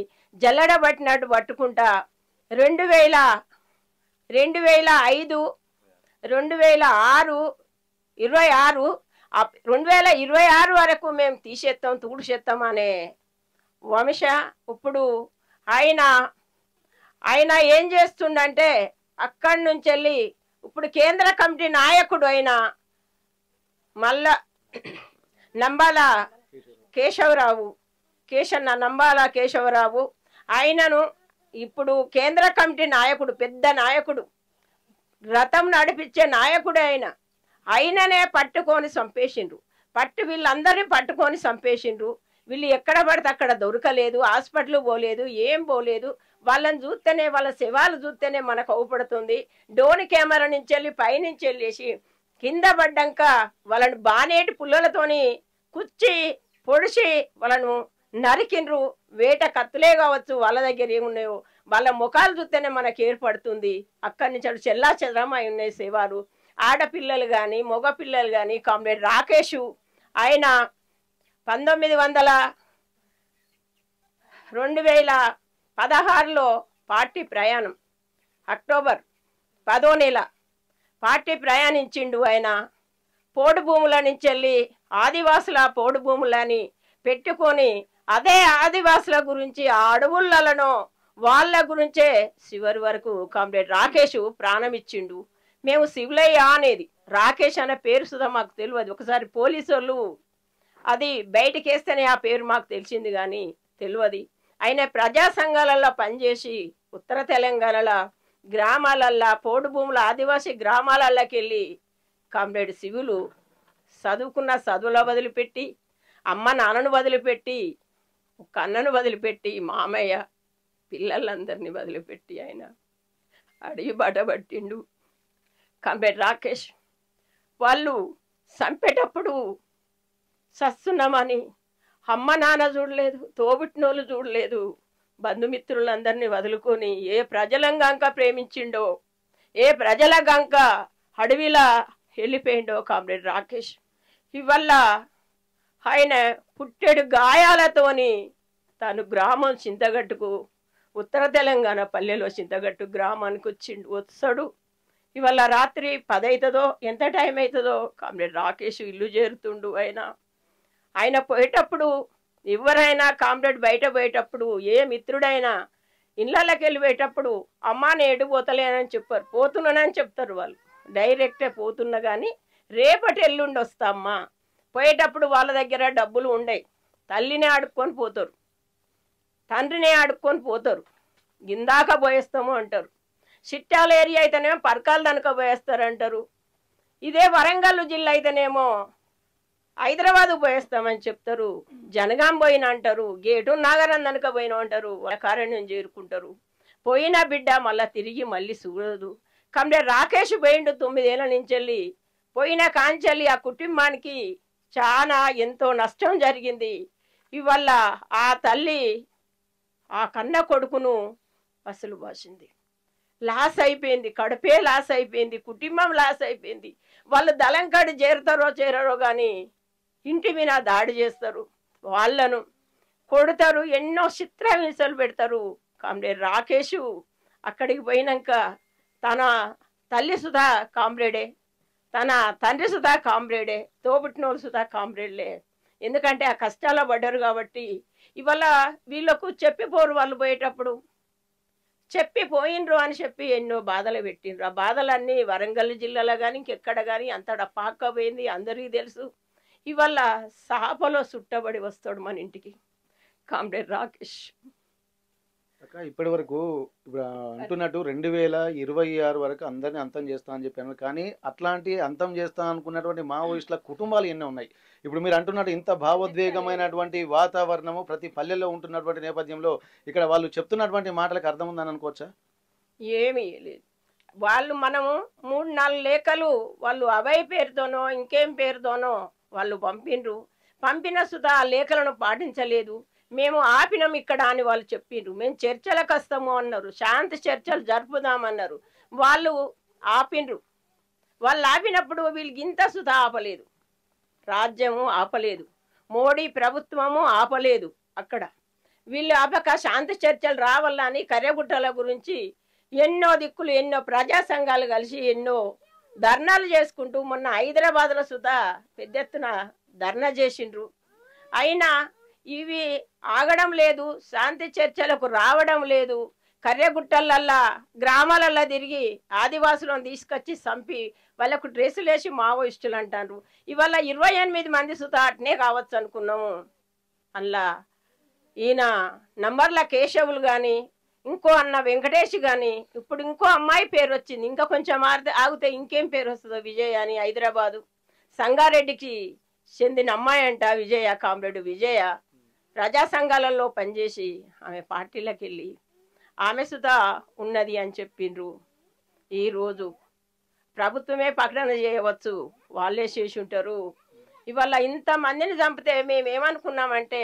జల్లెడ పట్టినట్టు పట్టుకుంటా 2005, 2006, 2026 వరకు మేము తూడుచేస్తాం అనే వంశ. ఇప్పుడు ఆయన ఏం చేస్తుండంటే అక్కడి నుంచి వెళ్ళి ఇప్పుడు కేంద్ర కమిటీ నాయకుడు అయిన మల్ల నంబాల కేశవరావు ఆయనను ఇప్పుడు కేంద్ర కమిటీ నాయకుడు, పెద్ద నాయకుడు, రథం నడిపించే నాయకుడు ఆయననే పట్టుకొని చంపేసిండ్రు. వీళ్ళందరినీ పట్టుకొని చంపేసిండ్రు. వీళ్ళు ఎక్కడ పడితే అక్కడ దొరకలేదు, హాస్పిటల్ పోలేదు, ఏం పోలేదు. వాళ్ళని చూస్తేనే, వాళ్ళ శవాలు చూస్తేనే మనకు అవుపడుతుంది. డ్రోన్ కెమెరా నుంచి వెళ్ళి పైనుంచి వెళ్ళేసి కింద పడ్డాక వాళ్ళని బానేటి పుల్లలతోని కుచ్చి పొడిచి వాళ్ళను నరికిండ్రు. వేట కత్తులే కావచ్చు, వాళ్ళ దగ్గర ఏమున్నాయో వాళ్ళ ముఖాలు చూస్తేనే మనకు ఏర్పడుతుంది. అక్కడి నుంచి చెల్లా చెదరమై ఉన్నాయి శవాలు. ఆడపిల్లలు కానీ మగ పిల్లలు కానీ. కామ్రేడ్ రాకేష్ ఆయన 2016లో పార్టీ ప్రయాణం, అక్టోబర్ 10వ నెల పార్టీ ప్రయాణించిండు. ఆయన పోడు భూముల నుంచి వెళ్ళి ఆదివాసుల పోడు భూములని పెట్టుకొని అదే ఆదివాసుల గురించి ఆ అడవులలో వాళ్ళ గురించే చివరి వరకు కామ్రేడ్ రాకేష్ ప్రాణం ఇచ్చిండు. మేము శివులయ్య అనేది రాకేష్ అనే పేరు సుధా మాకు తెలియదు. ఒకసారి పోలీసు వాళ్ళు అది బయటికి వేస్తేనే ఆ పేరు మాకు తెలిసింది కానీ తెలియదు. ఆయన ప్రజా సంఘాలలో పనిచేసి ఉత్తర తెలంగాణలో గ్రామాలల్లో పోడు భూముల ఆదివాసీ గ్రామాలలోకి వెళ్ళి కామ్రేడ్ శివులు చదువుకున్న చదువుల వదిలిపెట్టి, అమ్మ నాన్నను వదిలిపెట్టి, కన్నను వదిలిపెట్టి, మామయ్య పిల్లలందరినీ వదిలిపెట్టి ఆయన అడిగి బట్టబట్టిండు. కామ్రేడ్ రాకేష్ వాళ్ళు చంపేటప్పుడు సస్తున్నామని అమ్మ నాన్న చూడలేదు, తోబుట్టినోళ్ళు చూడలేదు, బంధుమిత్రులందరినీ వదులుకొని ఏ ప్రజలంగాక ప్రేమించిండో, ఏ ప్రజలగాక అడవిలా వెళ్ళిపోయిండో కామ్రేడ్ రాకేష్. ఇవల్ల ఆయన పుట్టెడు గాయాలతోని తను గ్రామం చింతగట్టుకు, ఉత్తర తెలంగాణ పల్లెలో చింతగట్టు గ్రామానికి వస్తాడు. ఇవాళ రాత్రి 10 అవుతుందో ఎంత టైం అవుతుందో కామ్రేడ్ రాకేష్ ఇల్లు చేరుతుండు. ఆయన పోయేటప్పుడు ఎవరైనా కామ్రేడ్ బయట పోయేటప్పుడు ఏ మిత్రుడైనా ఇళ్ళకి వెళ్ళి పోయేటప్పుడు అమ్మా నేను పోతలేనని చెప్పారు, పోతున్నానని చెప్తారు. వాళ్ళు డైరెక్టే పోతున్నా కానీ రేపటి ఎల్లుండి వస్తామ్మా. పోయేటప్పుడు వాళ్ళ దగ్గర డబ్బులు ఉండయి, తల్లినే అడుక్కొని పోతారు, తండ్రినే అడుక్కొని పోతారు. గిందాక పోయేస్తాము అంటారు. చిట్టాల ఏరియా అయితేనేమో పరకాల దనక పోయేస్తారంటారు. ఇదే వరంగల్ జిల్లా అయితేనేమో హైదరాబాద్ పోయేస్తామని చెప్తారు. జనగాం పోయిన అంటారు, గేటు నాగరం దనక పోయిన అంటారు, కారణ్యం చేరుకుంటారు. పోయిన బిడ్డ మళ్ళీ చూడదు. కామ్రేడ్ రాకేష్ పోయిండు 9 ఏళ్ళ నుంచి వెళ్ళి. పోయిన కాంచెల్లి ఆ కుటుంబానికి చాలా ఎంతో నష్టం జరిగింది. ఇవల్ల ఆ తల్లి ఆ కన్న కొడుకును అసలు బాసింది. లాస్ అయిపోయింది, కడుపే లాస్ అయిపోయింది, కుటుంబం లాస్ అయిపోయింది. వాళ్ళు దళంకాడి చేరుతారో చేరరో కానీ ఇంటి మీద దాడి చేస్తారు, వాళ్ళను కొడతారు, ఎన్నో చిత్రహింసలు పెడతారు. కామ్రేడ్ రాకేష్ అక్కడికి పోయినాక తన తల్లి సుధా కామ్రేడే, తన తండ్రి సుధా కామ్రేడే, తోబుట్టినోళ్ళు సుధా కామ్రేడ్లే. ఎందుకంటే ఆ కష్టాల్లో పడ్డారు కాబట్టి. ఇవాళ వీళ్ళకు చెప్పిపోరు, వాళ్ళు పోయేటప్పుడు చెప్పిపోయినరు అని చెప్పి ఎన్నో బాధలు పెట్టిండ్రు. ఆ బాధలన్నీ వరంగల్ జిల్లాలో కానీ ఇంకెక్కడ కానీ అంతటా పాకపోయింది, అందరికీ తెలుసు. ఇవాళ సాపలో చుట్టబడి వస్తాడు మన ఇంటికి కామ్రేడ్ రాకేష్. ఇప్పటి వరకు అంటున్నట్టు 2026 వరకు అందరినీ అంతం చేస్తా అని చెప్పాను, కానీ అట్లాంటి అంతం చేస్తా అనుకున్నటువంటి మావోయిస్టుల కుటుంబాలు ఎన్నో ఉన్నాయి. ఇప్పుడు మీరు అంటున్నట్టు ఇంత భావోద్వేగమైనటువంటి వాతావరణము ప్రతి పల్లెల్లో ఉంటున్నటువంటి నేపథ్యంలో ఇక్కడ వాళ్ళు చెప్తున్నటువంటి మాటలకు అర్థం ఉందని అనుకోవచ్చా? ఏమీ లేదు. వాళ్ళు మనము 3-4 లేఖలు వాళ్ళు అభయ పేరుతోనో ఇంకేం పేరుతోనో వాళ్ళు పంపిండ్రు. పంపిన సుధా ఆ లేఖలను పాటించలేదు. మేము ఆపినాం ఇక్కడ అని వాళ్ళు చెప్పిండ్రు. మేము చర్చలకు వస్తాము అన్నారు, శాంతి చర్చలు జరుపుదామన్నారు. వాళ్ళు ఆపిండ్రు. వాళ్ళు ఆపినప్పుడు వీళ్ళకి ఇంత సుధా ఆపలేదు, రాజ్యము ఆపలేదు, మోడీ ప్రభుత్వము ఆపలేదు. అక్కడ వీళ్ళు ఆపక శాంతి చర్చలు రావాలని కర్రెగుట్టల గురించి ఎన్నో దిక్కులు ఎన్నో ప్రజా సంఘాలు కలిసి ఎన్నో ధర్నాలు చేసుకుంటూ మొన్న హైదరాబాద్లో సుధా పెద్ద ఎత్తున ధర్నా చేసిండ్రు. అయినా ఇవి ఆగడం లేదు, శాంతి చర్చలకు రావడం లేదు. కర్రెగుట్టలల్లా గ్రామాలల్లో తిరిగి ఆదివాసులను తీసుకొచ్చి చంపి వాళ్ళకు డ్రెస్సులు వేసి మావోయిస్టులు అంటారు. ఇవాళ 28 మంది సుతా అట్నే కావచ్చు అనుకున్నాము. అలా ఈయన నంబర్ల కేశవులు కానీ ఇంకో అన్న వెంకటేష్ కానీ ఇప్పుడు ఇంకో అమ్మాయి పేరు వచ్చింది. ఇంకా కొంచెం ఆగితే ఇంకేం పేరు వస్తుందో విజయ అని, హైదరాబాదు సంగారెడ్డికి చెందిన అమ్మాయి అంట విజయ, కామ్రేడ్ విజయ. ప్రజా సంఘాలలో పనిచేసి ఆమె పార్టీలకు వెళ్ళి ఆమె సుధా ఉన్నది అని చెప్పిండ్రు. ఈరోజు ప్రభుత్వమే ప్రకటన చేయవచ్చు, వాళ్ళే చేసి ఉంటారు. ఇవాళ ఇంతమందిని చంపితే మేమేమనుకున్నామంటే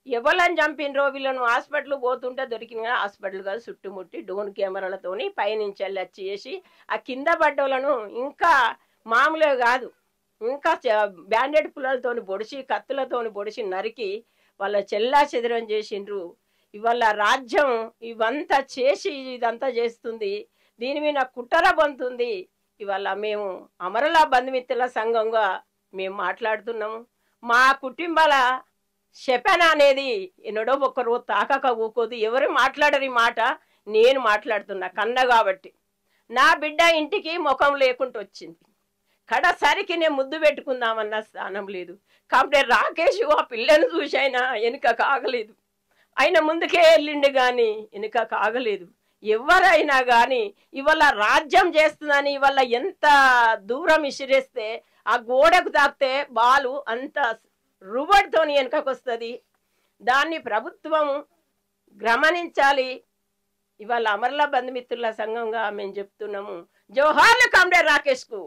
ఎవరిని చంపినరో వీళ్ళను హాస్పిటల్ పోతుంటే దొరికిన హాస్పిటల్ కాదు, చుట్టుముట్టి డ్రోన్ కెమెరాలతోని పైనుంచి వెళ్ళి వచ్చేసి ఆ కింద పడ్డోళ్ళను ఇంకా మామూలే కాదు, ఇంకా బ్యాండెడ్ పుల్లలతోని పొడిచి కత్తులతోని పొడిచి నరికి వాళ్ళ చెల్లా చెదరం చేసిండ్రు. ఇవాళ రాజ్యం ఇవంతా చేసి ఇదంతా చేస్తుంది, దీని మీద కుట్ర పొందుతుంది. ఇవాళ మేము అమరుల బంధుమిత్రుల సంఘంగా మేము మాట్లాడుతున్నాము. మా కుటుంబాల శపన అనేది ఎన్నడో ఒక్కరు తాకక ఊకోదు. ఎవరు మాట్లాడరు ఈ మాట, నేను మాట్లాడుతున్నా కన్న కాబట్టి. నా బిడ్డ ఇంటికి ముఖం లేకుండా వచ్చింది, కడసరికి నేను ముద్దు పెట్టుకుందామన్న స్థానం లేదు. కాబట్టి రాకేష్ ఆ పిల్లను చూసి అయినా వెనుక కాగలేదు, ఆయన ముందుకే వెళ్ళిండు కానీ వెనుక కాగలేదు. ఎవరైనా కానీ ఇవాళ రాజ్యం చేస్తుందని ఇవాళ ఎంత దూరం ఇసిరేస్తే ఆ గోడకు తాకితే బాలు అంత రుబడితోని వెనుకకు వస్తుంది. దాన్ని ప్రభుత్వం గమనించాలి. ఇవాళ అమరుల బంధుమిత్రుల సంఘంగా మేము చెప్తున్నాము, జోహార్లు కామ్రేడ్ రాకేష్ కు,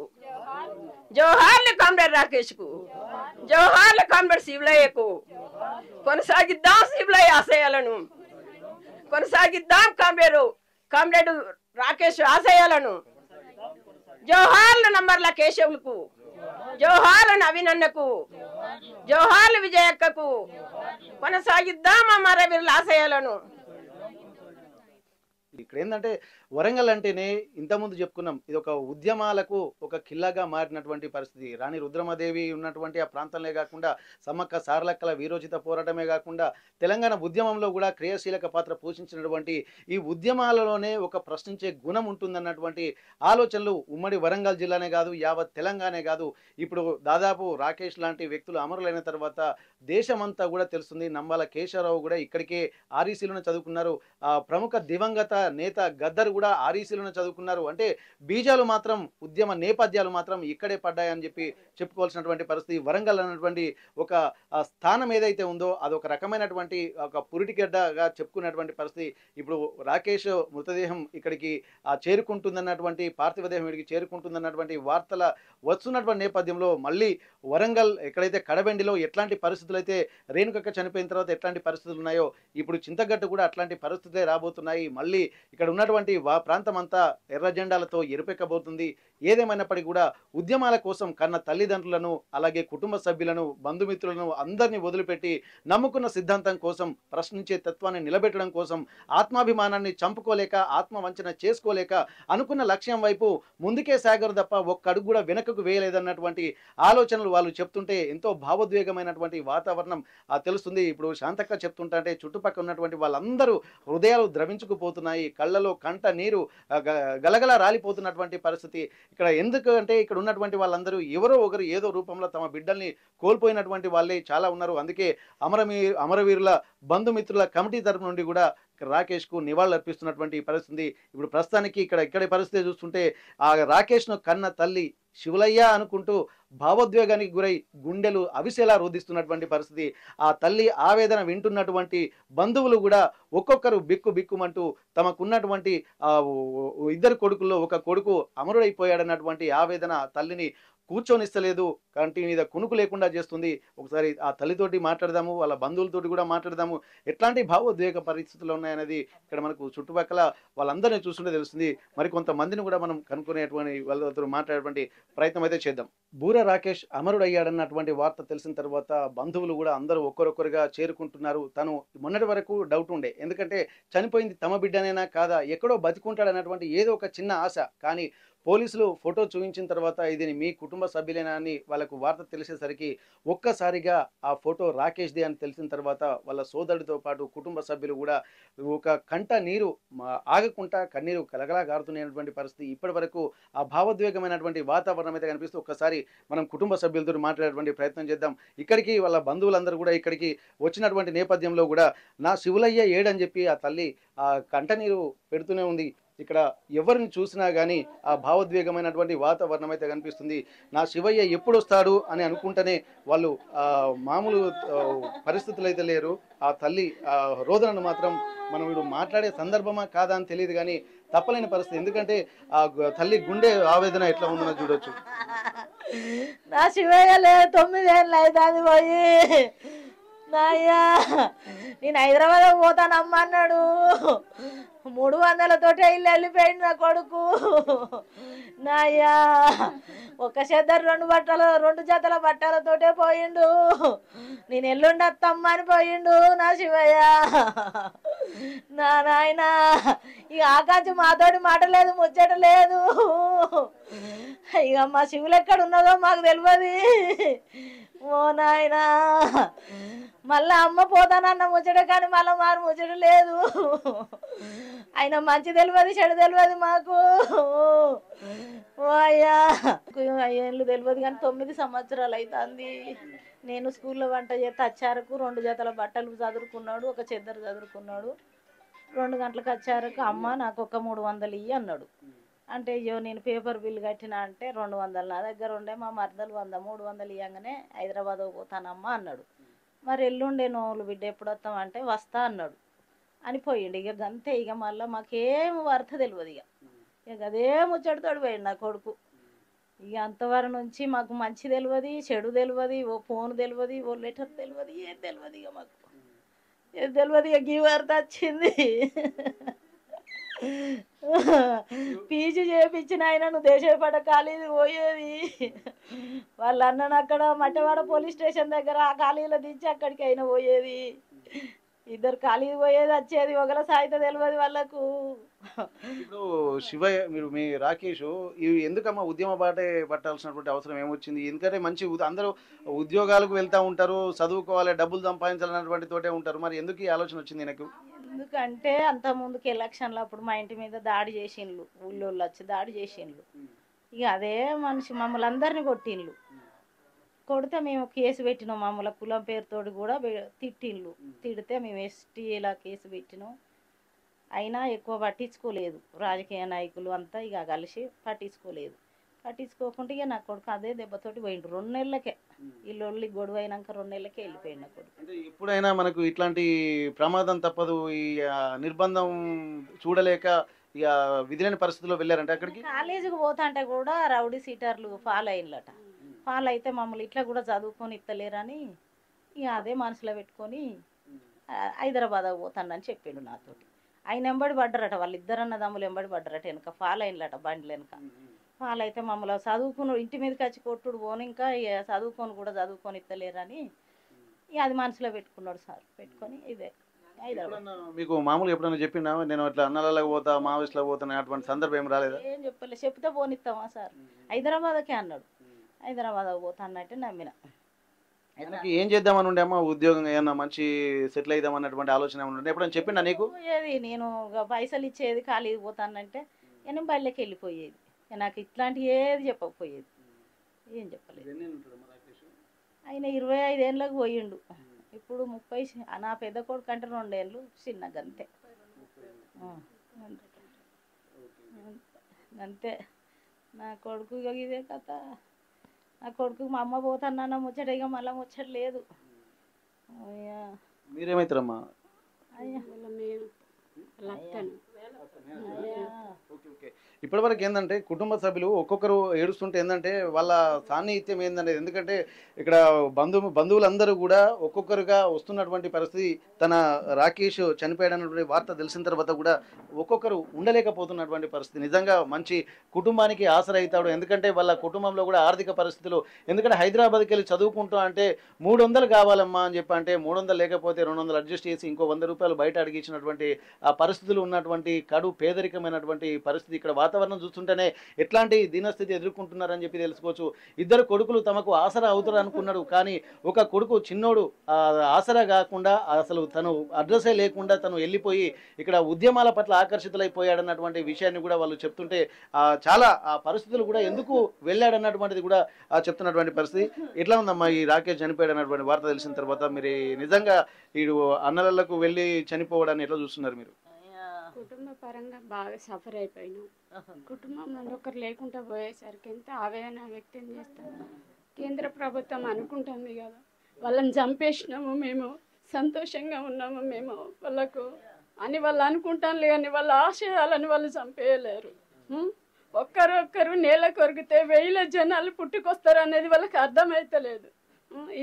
జోహార్లు కామ్రేడ్ రాకేష్ కు, జోహార్లు కామ్రేడ్ శివలయ్యకు. కొనసాగిద్దాం శివలయ్య ఆశయాలను, కొనసాగిద్దాం కామ్రేడ్ రాకేష్ ఆశయాలను. జోహార్లు నంబర్ల కేశవులకు, జోహార్లు నవీనన్నకు, జోహార్లు విజయక్కకు. కొనసాగిద్దాం అమర వీరుల ఆశయాలను. ఇక్కడ ఏంటంటే వరంగల్ అంటేనే ఇంతకుముందు చెప్పుకున్నాం, ఇది ఒక ఉద్యమాలకు ఒక కిల్లాగా మారినటువంటి పరిస్థితి. రాణి రుద్రమదేవి ఉన్నటువంటి ఆ ప్రాంతంలో కాకుండా సమ్మక్క సారలక్కల వీరోచిత పోరాటమే కాకుండా తెలంగాణ ఉద్యమంలో కూడా క్రియాశీలక పాత్ర పోషించినటువంటి ఈ ఉద్యమాలలోనే ఒక ప్రశ్నించే గుణం ఉంటుందన్నటువంటి ఆలోచనలు ఉమ్మడి వరంగల్ జిల్లానే కాదు, యావత్ తెలంగాణే కాదు, ఇప్పుడు దాదాపు రాకేష్ లాంటి వ్యక్తులు అమరులైన తర్వాత దేశమంతా కూడా తెలుస్తుంది. నంబాల కేశవరావు కూడా ఇక్కడికే ఆర్ఈసీలోనే చదువుకున్నారు. ప్రముఖ దివంగత నేత గద్దర్ కూడా ఆర్ఈసీలోనే చదువుకున్నారు. అంటే బీజాలు మాత్రం ఉద్యమ నేపథ్యాలు మాత్రం ఇక్కడే పడ్డాయని చెప్పి చెప్పుకోవాల్సినటువంటి పరిస్థితి. వరంగల్ అన్నటువంటి ఒక స్థానం ఏదైతే ఉందో అదొక రకమైనటువంటి ఒక పురిటిగడ్డగా చెప్పుకున్నటువంటి పరిస్థితి. ఇప్పుడు రాకేష్ మృతదేహం ఇక్కడికి చేరుకుంటుందన్నటువంటి, పార్థివ దేహం ఇక్కడికి చేరుకుంటుందన్నటువంటి వార్తల వస్తున్నటువంటి నేపథ్యంలో మళ్ళీ వరంగల్ ఎక్కడైతే కడబెండిలో ఎట్లాంటి పరిస్థితులు అయితే రేణుకక్క చనిపోయిన తర్వాత ఎట్లాంటి పరిస్థితులు ఉన్నాయో ఇప్పుడు చింతగట్టు కూడా అట్లాంటి పరిస్థితులే రాబోతున్నాయి. మళ్ళీ ఇక్కడ ఉన్నటువంటి ప్రాంతం అంతా ఎర్ర జెండాలతో ఎరుపెక్కబోతుంది. ఏదేమైనప్పటికీ కూడా ఉద్యమాల కోసం కన్న తల్లిదండ్రులను అలాగే కుటుంబ సభ్యులను బంధుమిత్రులను అందరినీ వదిలిపెట్టి నమ్ముకున్న సిద్ధాంతం కోసం ప్రశ్నించే తత్వాన్ని నిలబెట్టడం కోసం ఆత్మాభిమానాన్ని చంపుకోలేక ఆత్మవంచన చేసుకోలేక అనుకున్న లక్ష్యం వైపు ముందుకే సాగరు తప్ప ఒక్క అడుగు కూడా వెనకకు వేయలేదన్నటువంటి ఆలోచనలు వాళ్ళు చెప్తుంటే ఎంతో భావోద్వేగమైనటువంటి వాతావరణం తెలుస్తుంది. ఇప్పుడు శాంతక్క చెప్తుంటే చుట్టుపక్కల ఉన్నటువంటి వాళ్ళందరూ హృదయాలు ద్రవించుకుపోతున్నాయి, కళ్ళలో కంట నీరు గలగల రాలిపోతున్నటువంటి పరిస్థితి. ఇక్కడ ఎందుకు అంటే ఇక్కడ ఉన్నటువంటి వాళ్ళందరూ ఎవరో ఒకరు ఏదో రూపంలో తమ బిడ్డల్ని కోల్పోయినటువంటి వాళ్ళే చాలా ఉన్నారు. అందుకే అమరవీరుల బంధుమిత్రుల కమిటీ తరపు నుండి కూడా రాకేష్కు నివాళులు అర్పిస్తున్నటువంటి పరిస్థితి. ఇప్పుడు ప్రస్తుతానికి ఇక్కడి పరిస్థితి చూస్తుంటే ఆ రాకేష్ను కన్న తల్లి శివలయ్య అనుకుంటూ భావోద్వేగానికి గురై గుండెలు అవిసేలా రోధిస్తున్నటువంటి పరిస్థితి. ఆ తల్లి ఆవేదన వింటున్నటువంటి బంధువులు కూడా ఒక్కొక్కరు బిక్కుమంటూ తమకున్నటువంటి ఇద్దరు కొడుకుల్లో ఒక కొడుకు అమరుడైపోయాడన్నటువంటి ఆవేదన తల్లిని కూర్చొనిస్తలేదు, కంటి మీద కునుకు లేకుండా చేస్తుంది. ఒకసారి ఆ తల్లితోటి మాట్లాడదాము, వాళ్ళ బంధువులతోటి కూడా మాట్లాడదాము, ఎట్లాంటి భావోద్వేగ పరిస్థితులు ఉన్నాయనేది ఇక్కడ మనకు చుట్టుపక్కల వాళ్ళందరినీ చూస్తుంటే తెలుస్తుంది. మరి కొంతమందిని కూడా మనం కనుక్కునేటువంటి వాళ్ళతో మాట్లాడేటువంటి ప్రయత్నం అయితే చేద్దాం. బూర రాకేష్ అమరుడయ్యాడన్నటువంటి వార్త తెలిసిన తర్వాత బంధువులు కూడా అందరూ ఒక్కరొక్కరుగా చేరుకుంటున్నారు. తను మొన్నటి వరకు డౌట్ ఉండే, ఎందుకంటే చనిపోయింది తమ బిడ్డనేనా కాదా, ఎక్కడో బతికుంటాడన్నటువంటి ఏదో ఒక చిన్న ఆశ. కానీ పోలీసులు ఫోటో చూపించిన తర్వాత ఇది మీ కుటుంబ సభ్యులేనా అని వాళ్ళకు వార్త తెలిసేసరికి ఒక్కసారిగా ఆ ఫోటో రాకేష్ది అని తెలిసిన తర్వాత వాళ్ళ సోదరుడితో పాటు కుటుంబ సభ్యులు కూడా ఒక కంట నీరు ఆగకుండా కన్నీరు కలగలా గారుతున్నటువంటి పరిస్థితి. ఇప్పటి వరకు ఆ భావోద్వేగమైనటువంటి వాతావరణం అయితే కనిపిస్తూ ఒక్కసారి మనం కుటుంబ సభ్యులతో మాట్లాడేటువంటి ప్రయత్నం చేద్దాం. ఇక్కడికి వాళ్ళ బంధువులందరూ కూడా ఇక్కడికి వచ్చినటువంటి నేపథ్యంలో కూడా నా శివులయ్య ఏడని చెప్పి ఆ తల్లి ఆ కంట నీరు పెడుతూనే ఉంది. ఇక్కడ ఎవరిని చూసినా కానీ ఆ భావోద్వేగమైనటువంటి వాతావరణం అయితే కనిపిస్తుంది. నా శివయ్య ఎప్పుడు వస్తాడు అని అనుకుంటేనే వాళ్ళు మామూలు పరిస్థితులు అయితే లేరు. ఆ తల్లి రోదనను మాత్రం మనం ఇప్పుడు మాట్లాడే సందర్భమా కాదా అని తెలియదు, కానీ తప్పలేని పరిస్థితి. ఎందుకంటే ఆ తల్లి గుండె ఆవేదన ఎట్లా ఉందో చూడొచ్చు. నా శివయ్య లేదు, 9 ఏళ్ళు అవుతుంది పోయి. నాయ్యా నేను హైదరాబాద్ పోతానమ్మా అన్నాడు. 300 ఇల్లు వెళ్ళిపోయింది నా కొడుకు. నాయ్యా ఒక చెద్దరు 2 జతల బట్టలతోటే పోయిండు. నేను ఎల్లుండి వత్తమ్మా అని పోయిండు నా శివయ్య. నా నాయన ఇక ఆకాంక్ష మాతోటి మాట లేదు, ముచ్చట లేదు. ఇక మా శివులు ఎక్కడ ఉన్నదో మాకు తెలియదు. ఓ నాయనా మళ్ళా అమ్మ పోతానన్న ముచ్చట, కానీ మళ్ళీ మారు ముచ్చట లేదు. ఆయన మంచి తెలియదు, చెడు తెలియదు మాకు. ఓ అయ్యా 5 ఏళ్ళు తెలియదు, కానీ 9 సంవత్సరాలు అవుతుంది. నేను స్కూల్లో వంట చేస్తే వచ్చారకు 2 జతల బట్టలు చదువుకున్నాడు, ఒక చెద్దరు చదువుకున్నాడు. 2 గంటలకు వచ్చారకు అమ్మ నాకు ఒక 300 ఇయ్యి అన్నాడు. అంటే అయ్యో నేను పేపర్ బిల్లు కట్టినా అంటే 200 నా దగ్గర ఉండే, మా మరదలు 100 300 ఇవ్వగానే హైదరాబాద్ పోతానమ్మా అన్నాడు. మరి ఎల్లుండే నోళ్ళు బిడ్డ ఎప్పుడు వస్తామంటే వస్తా అన్నాడు అని పోయిండు. ఇక గంతే, ఇక మళ్ళీ మాకేం వార్త తెలియదు. ఇక అదే ముచ్చటతోడు పోయిండు నా కొడుకు. ఇక అంతవరకు నుంచి మాకు మంచి తెలియదు, చెడు తెలియదు, ఓ ఫోన్ తెలియదు, ఓ లెటర్ తెలియదు, ఏం తెలియదు. ఇక మాకు ఏం తెలియదు. ఇక ఈ వార్త వచ్చింది. పీజీ చేయించిన ఆయన నువ్వు దేశపడ ఖాళీది పోయేది. వాళ్ళ అన్నను అక్కడ మట్టవాడ పోలీస్ స్టేషన్ దగ్గర ఆ ఖాళీలో దించి అక్కడికి అయినా పోయేది. 2 ఖాళీది పోయేది వచ్చేది. ఒకళ్ళ సాయిత తెలియదు వాళ్ళకు. ఇప్పుడు శివయ్య మీ రాకేష్ ఇవి ఎందుకమ్మా ఉద్యమ బాటే పట్టాల్సినటువంటి అవసరం ఏమొచ్చింది? ఎందుకంటే మంచి అందరూ ఉద్యోగాలకు వెళ్తూ ఉంటారు, చదువుకోవాలి, డబ్బులు సంపాదించాలన్నటువంటి తోటే ఉంటారు. మరి ఎందుకు ఈ ఆలోచన వచ్చింది నాకు? ఎందుకంటే అంత ముందుకు ఎలక్షన్లో అప్పుడు మా ఇంటి మీద దాడి చేసిండ్లు, ఊళ్ళోళ్ళు వచ్చి దాడి చేసిండ్లు. ఇక అదే మనిషి మమ్మల్ని అందరినీ కొట్టిండ్లు. కొడితే మేము కేసు పెట్టినాం. మమ్మల్ని కులం పేరుతోటి కూడా తిట్టిండ్లు. తిడితే మేము ఎస్టీలా కేసు పెట్టినాం. అయినా ఎక్కువ పట్టించుకోలేదు రాజకీయ నాయకులు అంతా. ఇక కలిసి పట్టించుకోకుండా ఇక నా కొడుకు అదే దెబ్బతోటి పోయిండు. 2 నెలలకే ఇల్లు గొడవ అయినాక 2 నెలలకే వెళ్ళిపోయిండు నా కొడుకు. అంటే ఎప్పుడైనా మనకు ఇట్లాంటి ప్రమాదం తప్పదు, ఈ నిర్బంధం చూడలేక ఇక విధిలేని పరిస్థితుల్లో వెళ్ళారంటే అక్కడికి. కాలేజీకి పోతా అంటే కూడా రౌడీ సీటర్లు ఫాలో అయినలట. ఫాలో అయితే మమ్మల్ని ఇట్లా కూడా చదువుకొని ఇస్తలేరని ఇక అదే మనసులో పెట్టుకొని హైదరాబాద్ పోతానని చెప్పిండు నాతోటి. ఆయన వెంబడి పడ్డరట, వాళ్ళిద్దరు అన్నదమ్ములు వెంబడి పడ్డరట, వెనక ఫాల్ అయినలట బండ్లు వెనక. ఫాల్ అయితే మమ్మల్ని చదువుకుని ఇంటి మీదకి వచ్చి కొట్టుడు పోను, ఇంకా చదువుకొని కూడా చదువుకొని ఇస్తలేరని ఇక అది మనసులో పెట్టుకున్నాడు సార్. పెట్టుకొని ఇదే హైదరాబాద్. మీకు మామూలుగా ఎప్పుడైనా చెప్పిండా నేను ఇట్లా అన్నలకు పోతా మావిస్లో పోతాను అటువంటి సందర్భం ఏం రాలేదా? ఏం చెప్పలే, చెప్తే పోనిస్తామా సార్, హైదరాబాద్కే అన్నాడు. హైదరాబాద్ పోతా అన్నట్టే నమ్మిన. ఆయనకి ఏం చేద్దామని ఉండే అమ్మ, ఉద్యోగం ఏమన్నా మంచి సెటిల్ అయిద్దాం అన్నటువంటి ఆలోచన ఉండే ఎప్పుడైనా చెప్పిండా నీకు? పోయేది నేను పైసలు ఇచ్చేది, ఖాళీ పోతానంటే నేను బయటకి వెళ్ళిపోయేది. నాకు ఇట్లాంటి ఏది చెప్పకపోయేది, ఏం చెప్పలేదు. ఆయన 25 ఏళ్ళకి పోయిండు, ఇప్పుడు 30. నా పెద్ద కొడుకు అంటే 2 ఏళ్ళు చిన్నగా, అంతే అంతే. నా కొడుకు ఇదే కథ. నా కొడుకు మా అమ్మ పోతానన్న ముచ్చట, ఇక మళ్ళీ ముచ్చట లేదు. మీరేమైతారమ్మా? అయ్యా ఇప్పటి వరకు ఏంటంటే కుటుంబ సభ్యులు ఒక్కొక్కరు ఏడుస్తుంటే ఏంటంటే వాళ్ళ సాన్నిహిత్యం ఏంటంటే, ఎందుకంటే ఇక్కడ బంధువులందరూ కూడా ఒక్కొక్కరుగా వస్తున్నటువంటి పరిస్థితి. తన రాకేష్ చనిపోయాడన్నటువంటి వార్త తెలిసిన తర్వాత కూడా ఒక్కొక్కరు ఉండలేకపోతున్నటువంటి పరిస్థితి. నిజంగా మంచి కుటుంబానికి ఆసరా అవుతాడు, ఎందుకంటే వాళ్ళ కుటుంబంలో కూడా ఆర్థిక పరిస్థితులు, ఎందుకంటే హైదరాబాద్కి వెళ్ళి చదువుకుంటా అంటే 300 కావాలమ్మా అని చెప్పి అంటే 300 లేకపోతే 200 అడ్జస్ట్ చేసి ఇంకో 100 రూపాయలు బయట అడిగించినటువంటి ఆ పరిస్థితులు ఉన్నటువంటి కడు పేదరికమైనటువంటి పరిస్థితి. ఇక్కడ వాతావరణం చూస్తుంటేనే ఎట్లాంటి దీనస్థితి ఎదుర్కొంటున్నారని చెప్పి తెలుసుకోవచ్చు. ఇద్దరు కొడుకులు తమకు ఆసరా అవుతారు అనుకున్నాడు, కానీ ఒక కొడుకు చిన్నోడు ఆసరా కాకుండా అసలు తను అడ్రస్సే లేకుండా తను వెళ్ళిపోయి ఇక్కడ ఉద్యమాల పట్ల ఆకర్షితులైపోయాడన్నటువంటి విషయాన్ని కూడా వాళ్ళు చెప్తుంటే చాలా ఆ పరిస్థితులు కూడా ఎందుకు వెళ్ళాడన్నటువంటిది కూడా చెప్తున్నటువంటి పరిస్థితి. ఎట్లా ఉందమ్మా ఈ రాకేష్ చనిపోయాడు అన్నటువంటి వార్త తెలిసిన తర్వాత మీరు నిజంగా వీడు అన్నలకు వెళ్ళి చనిపోవడాన్ని ఎట్లా చూస్తున్నారు మీరు? కుటుంబ పరంగా బాగా సఫర్ అయిపోయినాం. కుటుంబంలో ఒకరు లేకుండా పోయేసరికి ఎంత ఆవేదన వ్యక్తం చేస్తాం. కేంద్ర ప్రభుత్వం అనుకుంటుంది కదా, వాళ్ళని చంపేసినాము, మేము సంతోషంగా ఉన్నాము మేము వాళ్ళకు అని వాళ్ళు అనుకుంటాను, కానీ వాళ్ళ ఆశయాలను వాళ్ళు చంపేయలేరు. ఒక్కరొక్కరు నేల కొరిగితే 1000 జనాలు పుట్టుకొస్తారు అనేది వాళ్ళకి అర్థమైతలేదు.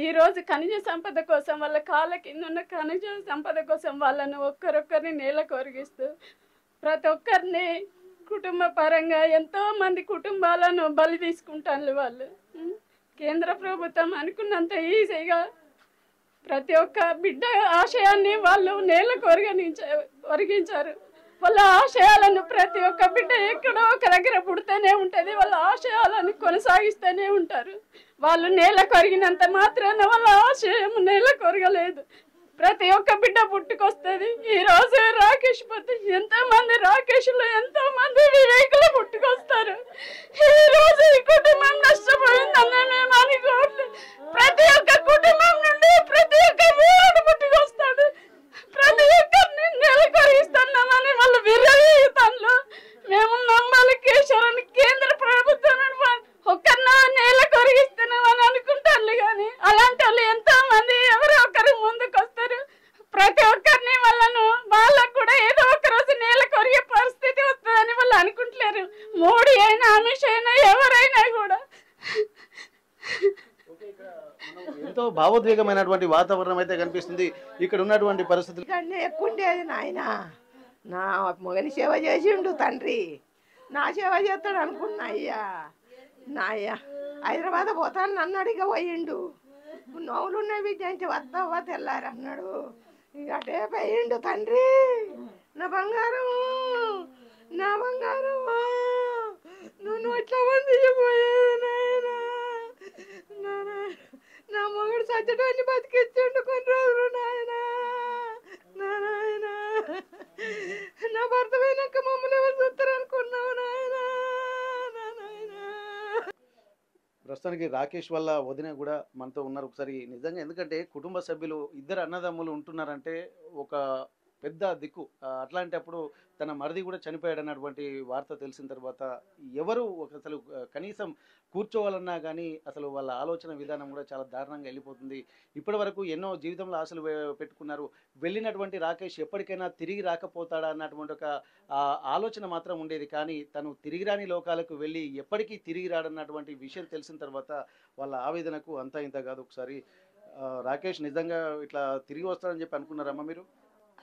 ఈరోజు ఖనిజ సంపద కోసం, వాళ్ళ కాళ్ళ కింద ఉన్న ఖనిజ సంపద కోసం వాళ్ళను ఒక్కరొక్కరిని నేల కొరిగిస్తూ ప్రతి ఒక్కరిని కుటుంబ పరంగా ఎంతో మంది కుటుంబాలను బలి తీసుకుంటారు వాళ్ళు. కేంద్ర ప్రభుత్వం అనుకున్నంత ఈజీగా ప్రతి ఒక్క బిడ్డ ఆశయాన్ని వాళ్ళు నేల కొరిగించారు. వాళ్ళ ఆశయాలను ప్రతి ఒక్క బిడ్డ ఎక్కడో ఒక దగ్గర పుడితేనే ఉంటుంది, వాళ్ళ ఆశయాలను కొనసాగిస్తూనే ఉంటారు. వాళ్ళు నేల కొరిగినంత మాత్రాన వాళ్ళ ఆశయం నేల కొరగలేదు. ప్రతి ఒక్క బిడ్డ పుట్టుకొస్తుంది. ఈ రోజు రాకేష్ పోతే ఎంతో మంది రాకేష్లు, ఎంతో మంది వివేకులు పుట్టుకొస్తారు. ఈ రోజు ఈ కుటుంబం నష్టపోయిందని మేము అనుకోవట్లేదు. ప్రతి ఒక్క కుటుంబం నుండి ప్రతి ఒక్క వీరుడు పుట్టుకొస్తాడు. ప్రతి ఒక్కరిని నేల కొరిగిస్తున్నామని వాళ్ళు విర్రవీగుతాను. మేము నమ్మాలి కేశవరాన్ని, కేంద్ర ప్రభుత్వం ఒక్కరిన నేల కొరిగిస్తున్నామని అనుకుంటారు, కానీ అలాంటి వాళ్ళు ఎంతో మంది ఎవరో ఒకరు ముందుకు వస్తారు. ప్రతి ఒక్కరిని వాళ్ళకు కూడా ఏదో ఒక రోజు నేల కొరిగే పరిస్థితి వస్తుందని వాళ్ళు అనుకుంటలేరు. మోడీ అయినా అమిత్ షా అయినా ఎవరైనా కూడా. ఎంతో భావోద్వేగమైనటువంటి వాతావరణం అయితే కనిపిస్తుంది ఇక్కడ ఉన్నటువంటి పరిస్థితులు. ఎక్కువ ఉండేది నాయన, నా మొగని సేవ చేసిండు తండ్రి, నా సేవ చేస్తాడు అనుకున్నా. అయ్యా నాయ్యా హైదరాబాద్ పోతాను అన్నాడు, ఇక పోయిండు. నవ్వులు ఉన్నాయి విద్య అంటే వస్తావా తెల్లారి అన్నాడు, ఇక అటే పోయిండు తండ్రి. నా బంగారం, నా బంగారం, నువ్వు ఇట్లా మంది పోయేది నాయన. నా మొగుడు సచ్చడాన్ని బతికించండు కొన్ని రోజులు నాయన. నాయన నా భర్త పోయినాక మమ్మల్ని ఎవరు చూస్తారు అనుకున్నావు నాయన. ప్రస్తుతానికి రాకేష్ వల్ల వదిన కూడా మనతో ఉన్నారు ఒకసారి. నిజంగా ఎందుకంటే కుటుంబ సభ్యులు ఇద్దరు అన్నదమ్ములు ఉంటున్నారంటే ఒక పెద్ద దిక్కు. అట్లాంటప్పుడు తన మరిది కూడా చనిపోయాడు అన్నటువంటి వార్త తెలిసిన తర్వాత ఎవరు అసలు కనీసం కూర్చోవాలన్నా కానీ అసలు వాళ్ళ ఆలోచన విధానం కూడా చాలా దారుణంగా వెళ్ళిపోతుంది. ఇప్పటి వరకు ఎన్నో జీవితంలో ఆశలు పెట్టుకున్నారు. వెళ్ళినటువంటి రాకేష్ ఎప్పటికైనా తిరిగి రాకపోతాడా అన్నటువంటి ఒక ఆలోచన మాత్రం ఉండేది. కానీ తను తిరిగి రాని లోకాలకు వెళ్ళి ఎప్పటికీ తిరిగి రాడన్నటువంటి విషయం తెలిసిన తర్వాత వాళ్ళ ఆవేదనకు అంతా ఇంత కాదు. ఒకసారి రాకేష్ నిజంగా ఇట్లా తిరిగి వస్తాడని చెప్పి అనుకున్నారమ్మా మీరు?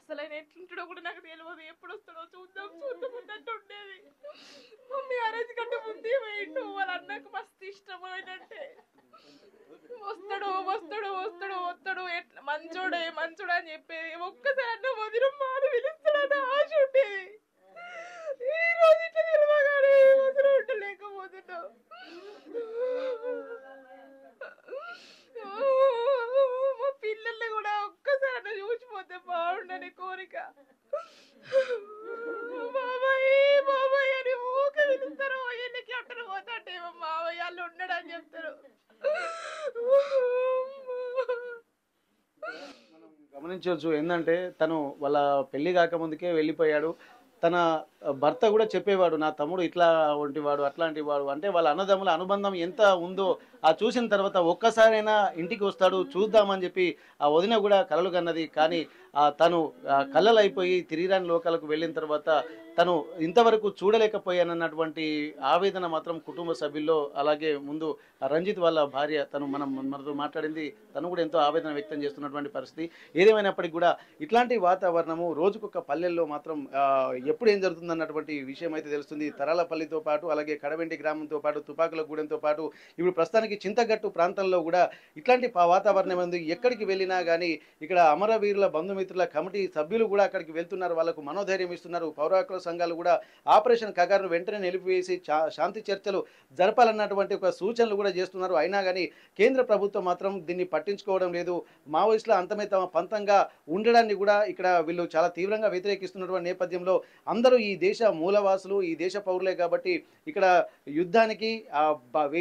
అసలు ఆయన ఎట్లుంటాడో కూడా నాకు తెలియదు. ఎప్పుడు వస్తాడో చూద్దాం చూద్దాం అన్నట్టు ఉండేది. మమ్మీ మ్యారేజ్ కంటే ముందే పోయిండు. వాళ్ళ అన్నకు మస్తు ఇష్టం ఆయనంటే. వస్తాడు వస్తాడు వస్తాడు వస్తాడు ఎట్లా మంచోడే మంచోడే అని చెప్పేది. ఒక్కసారి అన్న వదిన మాట పిలుస్తాడన్న ఆశ ఉండేది. ఈ రోజు ఇట్లా తెలియగానే వదిన ఉండలేకపోతున్నావు. మా పిల్లల్ని కూడా ఒక్కసారి చూసిపోతే బాగుండని కోరిక. బాబాయ్ బాబాయ్ అని ఊకే పిలుస్తారు. ఎన్నికి అంటారు పోతాంటే మావయ్య వాళ్ళు ఉండడని చెప్తారు. మనం గమనించవచ్చు ఏంటంటే తను వాళ్ళ పెళ్లి కాకముందుకే వెళ్ళిపోయాడు. తన భర్త కూడా చెప్పేవాడు, నా తమ్ముడు ఇట్లా వంటివాడు అట్లాంటి వాడు, అంటే వాళ్ళ అన్నదమ్ముల అనుబంధం ఎంత ఉందో ఆ చూసిన తర్వాత ఒక్కసారైనా ఇంటికి వస్తాడు చూద్దామని చెప్పి ఆ వదిన కూడా కలలు కన్నది. కానీ తను కళ్ళలు అయిపోయి తిరిగిరాని లోకాలకు వెళ్ళిన తర్వాత తను ఇంతవరకు చూడలేకపోయానన్నటువంటి ఆవేదన మాత్రం కుటుంబ సభ్యుల్లో, అలాగే ముందు రంజిత్ వాళ్ళ భార్య తను మనతో మాట్లాడింది, తను కూడా ఎంతో ఆవేదన వ్యక్తం చేస్తున్నటువంటి పరిస్థితి. ఏదేమైనప్పటికీ కూడా ఇట్లాంటి వాతావరణము రోజుకొక పల్లెల్లో మాత్రం ఎప్పుడు ఏం జరుగుతుంది అన్నటువంటి విషయం అయితే తెలుస్తుంది. తరాలపల్లితో పాటు అలాగే కడవెంటి గ్రామంతో పాటు తుపాకుల గూడెంతో పాటు ఇప్పుడు ప్రస్తుతానికి చింతగట్టు ప్రాంతంలో కూడా ఇట్లాంటి వాతావరణం ఉంది. ఎక్కడికి వెళ్ళినా కానీ ఇక్కడ అమరవీరుల బంధుమిత్రుల కమిటీ సభ్యులు కూడా అక్కడికి వెళ్తున్నారు, వాళ్ళకు మనోధైర్యం ఇస్తున్నారు. పౌర హక్కుల సంఘాలు కూడా ఆపరేషన్ కగారును వెంటనే నిలిపివేసి శాంతి చర్చలు జరపాలన్నటువంటి ఒక సూచనలు కూడా చేస్తున్నారు. అయినా కానీ కేంద్ర ప్రభుత్వం మాత్రం దీన్ని పట్టించుకోవడం లేదు. మావోయిస్టుల అంతమే తమ పంతంగా ఉండడాన్ని కూడా ఇక్కడ వీళ్ళు చాలా తీవ్రంగా వ్యతిరేకిస్తున్నటువంటి నేపథ్యంలో అందరూ ఈ దేశ మూలవాసులు, ఈ దేశ పౌరులే కాబట్టి ఇక్కడ యుద్ధానికి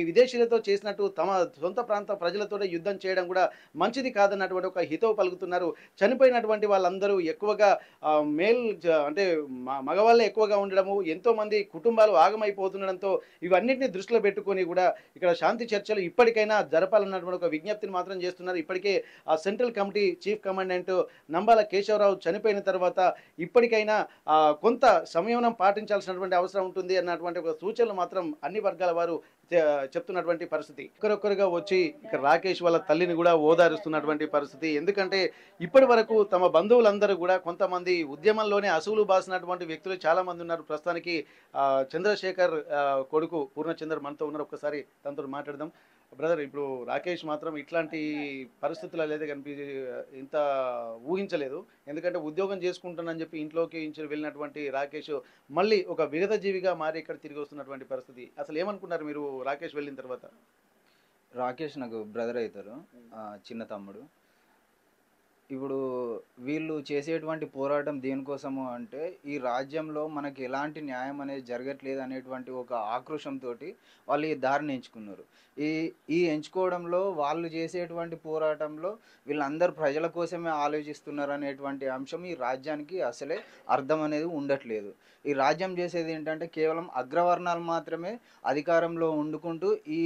విదేశీయులతో చేసినట్టు తమ సొంత ప్రాంత ప్రజలతో యుద్ధం చేయడం కూడా మంచిది కాదన్నటువంటి ఒక హితవు పలుకుతున్నారు. చనిపోయినటువంటి వాళ్ళందరూ ఎక్కువగా అంటే మగవాళ్ళే ఎక్కువగా ఉండడము, ఎంతో మంది కుటుంబాలు ఆగమైపోతుండడంతో ఇవన్నింటినీ దృష్టిలో పెట్టుకొని కూడా ఇక్కడ శాంతి చర్చలు ఇప్పటికైనా జరపాలన్నటువంటి ఒక విజ్ఞప్తిని మాత్రం చేస్తున్నారు. ఇప్పటికే ఆ central committee chief commandant Nambala Keshavarao చనిపోయిన తర్వాత ఇప్పటికైనా కొంత సంయమనం పాటించాల్సినటువంటి అవసరం ఉంటుంది అన్నటువంటి ఒక సూచనలు మాత్రం అన్ని వర్గాల వారు చెప్తున్నటువంటి పరిస్థితి. ఒకరొకరుగా వచ్చి ఇక్కడ రాకేష్ వాళ్ళ తల్లిని కూడా ఓదారుస్తున్నటువంటి పరిస్థితి. ఎందుకంటే ఇప్పటి వరకు తమ బంధువులందరూ కూడా కొంతమంది ఉద్యమంలోనే అసువులు బాసినటువంటి వ్యక్తులు చాలా మంది ఉన్నారు. ప్రస్తుతానికి చంద్రశేఖర్ కొడుకు పూర్ణచంద్ర మనతో ఉన్నారు, ఒక్కసారి తనతో మాట్లాడదాం. బ్రదర్, ఇప్పుడు రాకేష్ మాత్రం ఇట్లాంటి పరిస్థితులు అయితే ఇంత ఊహించలేదు. ఎందుకంటే ఉద్యోగం చేసుకుంటానని చెప్పి ఇంట్లోకి వెళ్ళినటువంటి రాకేష్ మళ్ళీ ఒక విగత జీవిగా మారి ఇక్కడ తిరిగి వస్తున్నటువంటి పరిస్థితి. అసలు ఏమనుకున్నారు మీరు రాకేష్ వెళ్ళిన తర్వాత? రాకేష్ నాకు బ్రదర్ అవుతారు, చిన్న తమ్ముడు. ఇప్పుడు వీళ్ళు చేసేటువంటి పోరాటం దేనికోసము అంటే ఈ రాజ్యంలో మనకి ఎలాంటి న్యాయం అనేది జరగట్లేదు అనేటువంటి ఒక ఆక్రోషంతో వాళ్ళు ఈ దారిని ఎంచుకున్నారు. ఈ ఎంచుకోవడంలో వాళ్ళు చేసేటువంటి పోరాటంలో వీళ్ళందరూ ప్రజల కోసమే ఆలోచిస్తున్నారు అనేటువంటి అంశం ఈ రాజ్యానికి అసలే అర్థం అనేది ఉండట్లేదు. ఈ రాజ్యం చేసేది ఏంటంటే కేవలం అగ్రవర్ణాలు మాత్రమే అధికారంలో ఉండుకుంటూ ఈ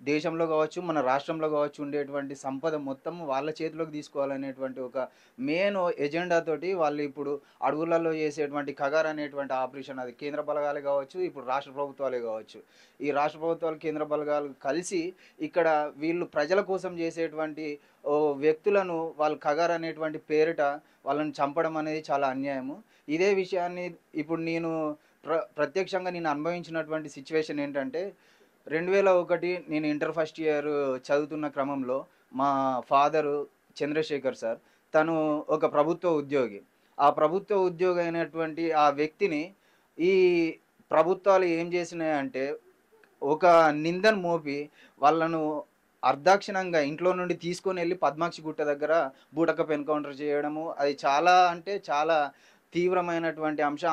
దేశంలో కావచ్చు మన రాష్ట్రంలో కావచ్చు ఉండేటువంటి సంపద మొత్తం వాళ్ళ చేతిలోకి తీసుకోవాలనేటువంటి ఒక మెయిన్ ఎజెండా తోటి వాళ్ళు ఇప్పుడు అడవులలో చేసేటువంటి కగార్ అనేటువంటి ఆపరేషన్, అది కేంద్ర బలగాలే కావచ్చు ఇప్పుడు రాష్ట్ర ప్రభుత్వాలే కావచ్చు, ఈ రాష్ట్ర ప్రభుత్వాలు కేంద్ర బలగాలు కలిసి ఇక్కడ వీళ్ళు ప్రజల కోసం చేసేటువంటి వ్యక్తులను వాళ్ళు కగార్ అనేటువంటి పేరిట వాళ్ళని చంపడం అనేది చాలా అన్యాయము. ఇదే విషయాన్ని ఇప్పుడు నేను ప్రత్యక్షంగా నేను అనుభవించినటువంటి సిచ్యువేషన్ ఏంటంటే 2001 నేను ఇంటర్ ఫస్ట్ ఇయర్ చదువుతున్న క్రమంలో మా ఫాదరు చంద్రశేఖర్ సార్, తను ఒక ప్రభుత్వ ఉద్యోగి. ఆ ప్రభుత్వ ఉద్యోగి అయినటువంటి ఆ వ్యక్తిని ఈ ప్రభుత్వాలు ఏం చేసినాయంటే ఒక నిందను మోపి వాళ్ళను అర్ధాక్షిణంగా ఇంట్లో నుండి తీసుకొని వెళ్ళి పద్మాక్షి గుట్ట దగ్గర బూటకప్ ఎన్కౌంటర్ చేయడము, అది చాలా అంటే చాలా తీవ్రమైనటువంటి అంశం.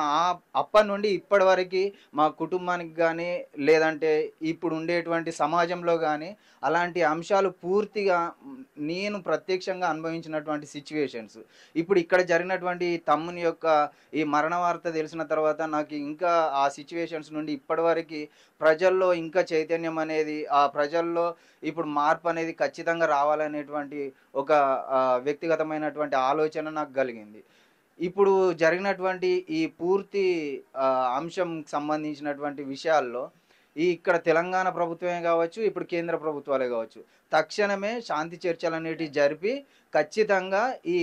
అప్పటి నుండి ఇప్పటి వరకు మా కుటుంబానికి కానీ లేదంటే ఇప్పుడు ఉండేటువంటి సమాజంలో కానీ అలాంటి అంశాలు పూర్తిగా నేను ప్రత్యక్షంగా అనుభవించినటువంటి సిచ్యువేషన్స్. ఇప్పుడు ఇక్కడ జరిగినటువంటి తమ్ముని యొక్క ఈ మరణ వార్త తెలిసిన తర్వాత నాకు ఇంకా ఆ సిచ్యువేషన్స్ నుండి ఇప్పటి వరకు ప్రజల్లో ఇంకా చైతన్యం అనేది, ఆ ప్రజల్లో ఇప్పుడు మార్పు అనేది ఖచ్చితంగా రావాలనేటువంటి ఒక వ్యక్తిగతమైనటువంటి ఆలోచన నాకు కలిగింది. ఇప్పుడు జరిగినటువంటి ఈ పూర్తి అంశం సంబంధించినటువంటి విషయాల్లో ఇక్కడ తెలంగాణ ప్రభుత్వమే కావచ్చు, ఇప్పుడు కేంద్ర ప్రభుత్వాలే కావచ్చు, తక్షణమే శాంతి చర్చలు అనేటివి జరిపి ఖచ్చితంగా ఈ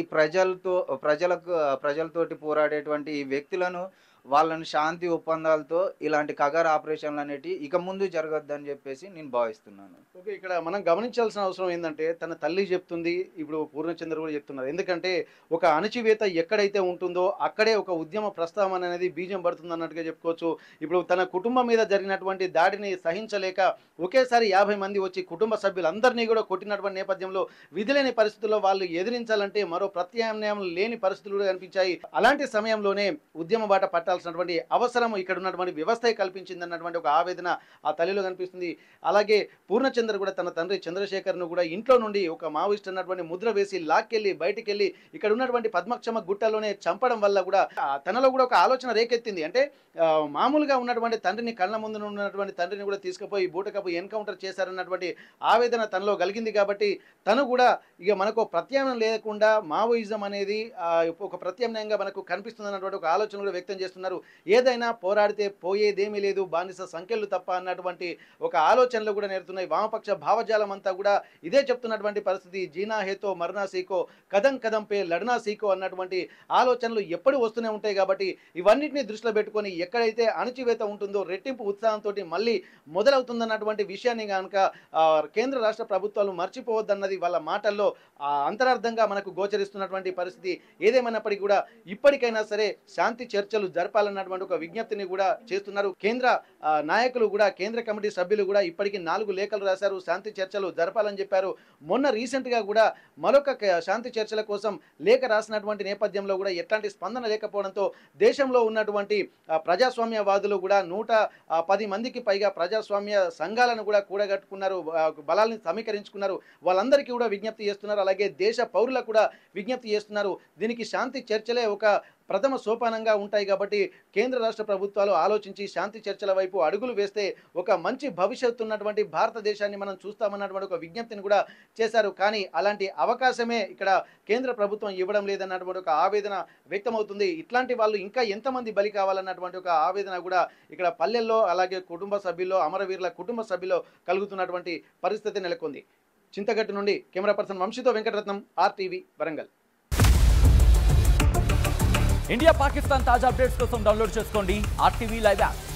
ప్రజలతోటి పోరాడేటువంటి ఈ వ్యక్తులను వాళ్ళని శాంతి ఒప్పందాలతో ఇలాంటి కగర్ ఆపరేషన్లు అనేటివి ఇక ముందు జరగద్దని చెప్పేసి నేను భావిస్తున్నాను. ఓకే, ఇక్కడ మనం గమనించాల్సిన అవసరం ఏంటంటే తన తల్లి చెప్తుంది, ఇప్పుడు పూర్ణచంద్ర కూడా చెప్తున్నారు. ఎందుకంటే ఒక అణచివేత ఎక్కడైతే ఉంటుందో అక్కడే ఒక ఉద్యమ ప్రస్తావన అనేది బీజం పడుతుంది అన్నట్టుగా చెప్పుకోవచ్చు. ఇప్పుడు తన కుటుంబం మీద జరిగినటువంటి దాడిని సహించలేక ఒకేసారి 50 మంది వచ్చి కుటుంబ సభ్యులందరినీ కూడా కొట్టినటువంటి నేపథ్యంలో విధిలేని పరిస్థితుల్లో వాళ్ళు ఎదిరించాలంటే మరో ప్రత్యామ్నాయం లేని పరిస్థితులు కూడా కనిపించాయి. అలాంటి సమయంలోనే ఉద్యమ బాట పట్టాల్సినటువంటి అవసరం ఇక్కడ ఉన్నటువంటి వ్యవస్థ కల్పించింది అన్నటువంటి ఒక ఆవేదన ఆ తల్లిలో కనిపిస్తుంది. అలాగే పూర్ణచంద్ర కూడా తన తండ్రి చంద్రశేఖర్ను కూడా ఇంట్లో నుండి ఒక మావోయిస్ట్ అన్నటువంటి ముద్ర వేసి లాక్కెళ్ళి బయటికి వెళ్ళి ఇక్కడ ఉన్నటువంటి పద్మక్షమ గుట్టలోనే చంపడం వల్ల కూడా తనలో కూడా ఒక ఆలోచన రేకెత్తింది. అంటే మామూలుగా ఉన్నటువంటి తండ్రిని కళ్ళ ముందు ఉన్నటువంటి తండ్రిని కూడా తీసుకుపోయి బూటకపు ఎన్కౌంటర్ చేశారన్నటువంటి ఆవేదన తనలో కలిగింది. కాబట్టి తను కూడా ఇక మనకు ప్రత్యామ్నాయం లేకుండా మావోయిజం అనేది ఒక ప్రత్యామ్నాయంగా మనకు కనిపిస్తుంది అన్నటువంటి ఒక ఆలోచన కూడా వ్యక్తం చేస్తున్నారు. ఏదైనా పోరాడితే పోయేదేమీ లేదు, బానిస సంఖ్యలు తప్ప అన్నటువంటి ఒక ఆలోచనలు కూడా నేర్తున్నాయి. వామపక్ష భావజాలం అంతా కూడా ఇదే చెప్తున్నటువంటి పరిస్థితి. జీనా హేతో మరణా సీకో, కదం కదం పే లడనా సీకో అన్నటువంటి ఆలోచనలు ఎప్పుడు వస్తూనే ఉంటాయి. కాబట్టి ఇవన్నిటిని దృష్టిలో పెట్టుకొని ఎక్కడైతే అణచివేత ఉంటుందో రెట్టింపు ఉత్సాహంతో మళ్ళీ మొదలవుతుందన్నటువంటి విషయాన్ని కనుక కేంద్ర రాష్ట్ర ప్రభుత్వాలు మర్చిపోవద్దన్నది వాళ్ళ మాటల్లో అంతరార్థంగా మనకు గోచరిస్తున్నటువంటి పరిస్థితి. ఏదేమైనప్పటికీ కూడా ఇప్పటికైనా సరే శాంతి చర్చలు జరపాలన్నటువంటి ఒక విజ్ఞప్తిని కూడా చేస్తున్నారు. కేంద్ర నాయకులు కూడా, కేంద్ర కమిటీ సభ్యులు కూడా ఇప్పటికీ 4 లేఖలు రాశారు, శాంతి చర్చలు జరపాలని చెప్పారు. మొన్న రీసెంట్గా కూడా మరొక శాంతి చర్చల కోసం లేఖ రాసినటువంటి నేపథ్యంలో కూడా ఎట్లాంటి స్పందన లేకపోవడంతో దేశంలో ఉన్నటువంటి ప్రజాస్వామ్యవాదులు కూడా 110 మందికి పైగా ప్రజాస్వామ్య సంఘాలను కూడా కూడగట్టుకున్నారు, బలాల్ని సమీకరించుకున్నారు. వాళ్ళందరికీ కూడా విజ్ఞప్తి చేస్తున్నారు. అలాగే దేశ పౌరులకు కూడా విజ్ఞప్తి చేస్తున్నారు. దీనికి శాంతి చర్చలే ఒక ప్రథమ సోపానంగా ఉంటాయి. కాబట్టి కేంద్ర రాష్ట్ర ప్రభుత్వాలు ఆలోచించి శాంతి చర్చల వైపు అడుగులు వేస్తే ఒక మంచి భవిష్యత్తు ఉన్నటువంటి భారతదేశాన్ని మనం చూస్తామన్నటువంటి ఒక విజ్ఞప్తిని కూడా చేశారు. కానీ అలాంటి అవకాశమే ఇక్కడ కేంద్ర ప్రభుత్వం ఇవ్వడం లేదన్నటువంటి ఒక ఆవేదన వ్యక్తమవుతుంది. ఇట్లాంటి వాళ్ళు ఇంకా ఎంతమంది బలి కావాలన్నటువంటి ఒక ఆవేదన కూడా ఇక్కడ పల్లెల్లో, అలాగే కుటుంబ సభ్యుల్లో, అమరవీరుల కుటుంబ సభ్యుల్లో కలుగుతున్నటువంటి పరిస్థితి నెలకొంది. చింతగట్టు నుండి కెమెరా పర్సన్ వంశీతో వెంకటరత్నం, RTV వరంగల్. ఇండియా పాకిస్తాన్ తాజా అప్డేట్స్ కోసం డౌన్లోడ్ చేసుకోండి RTV లైవ్ యాప్.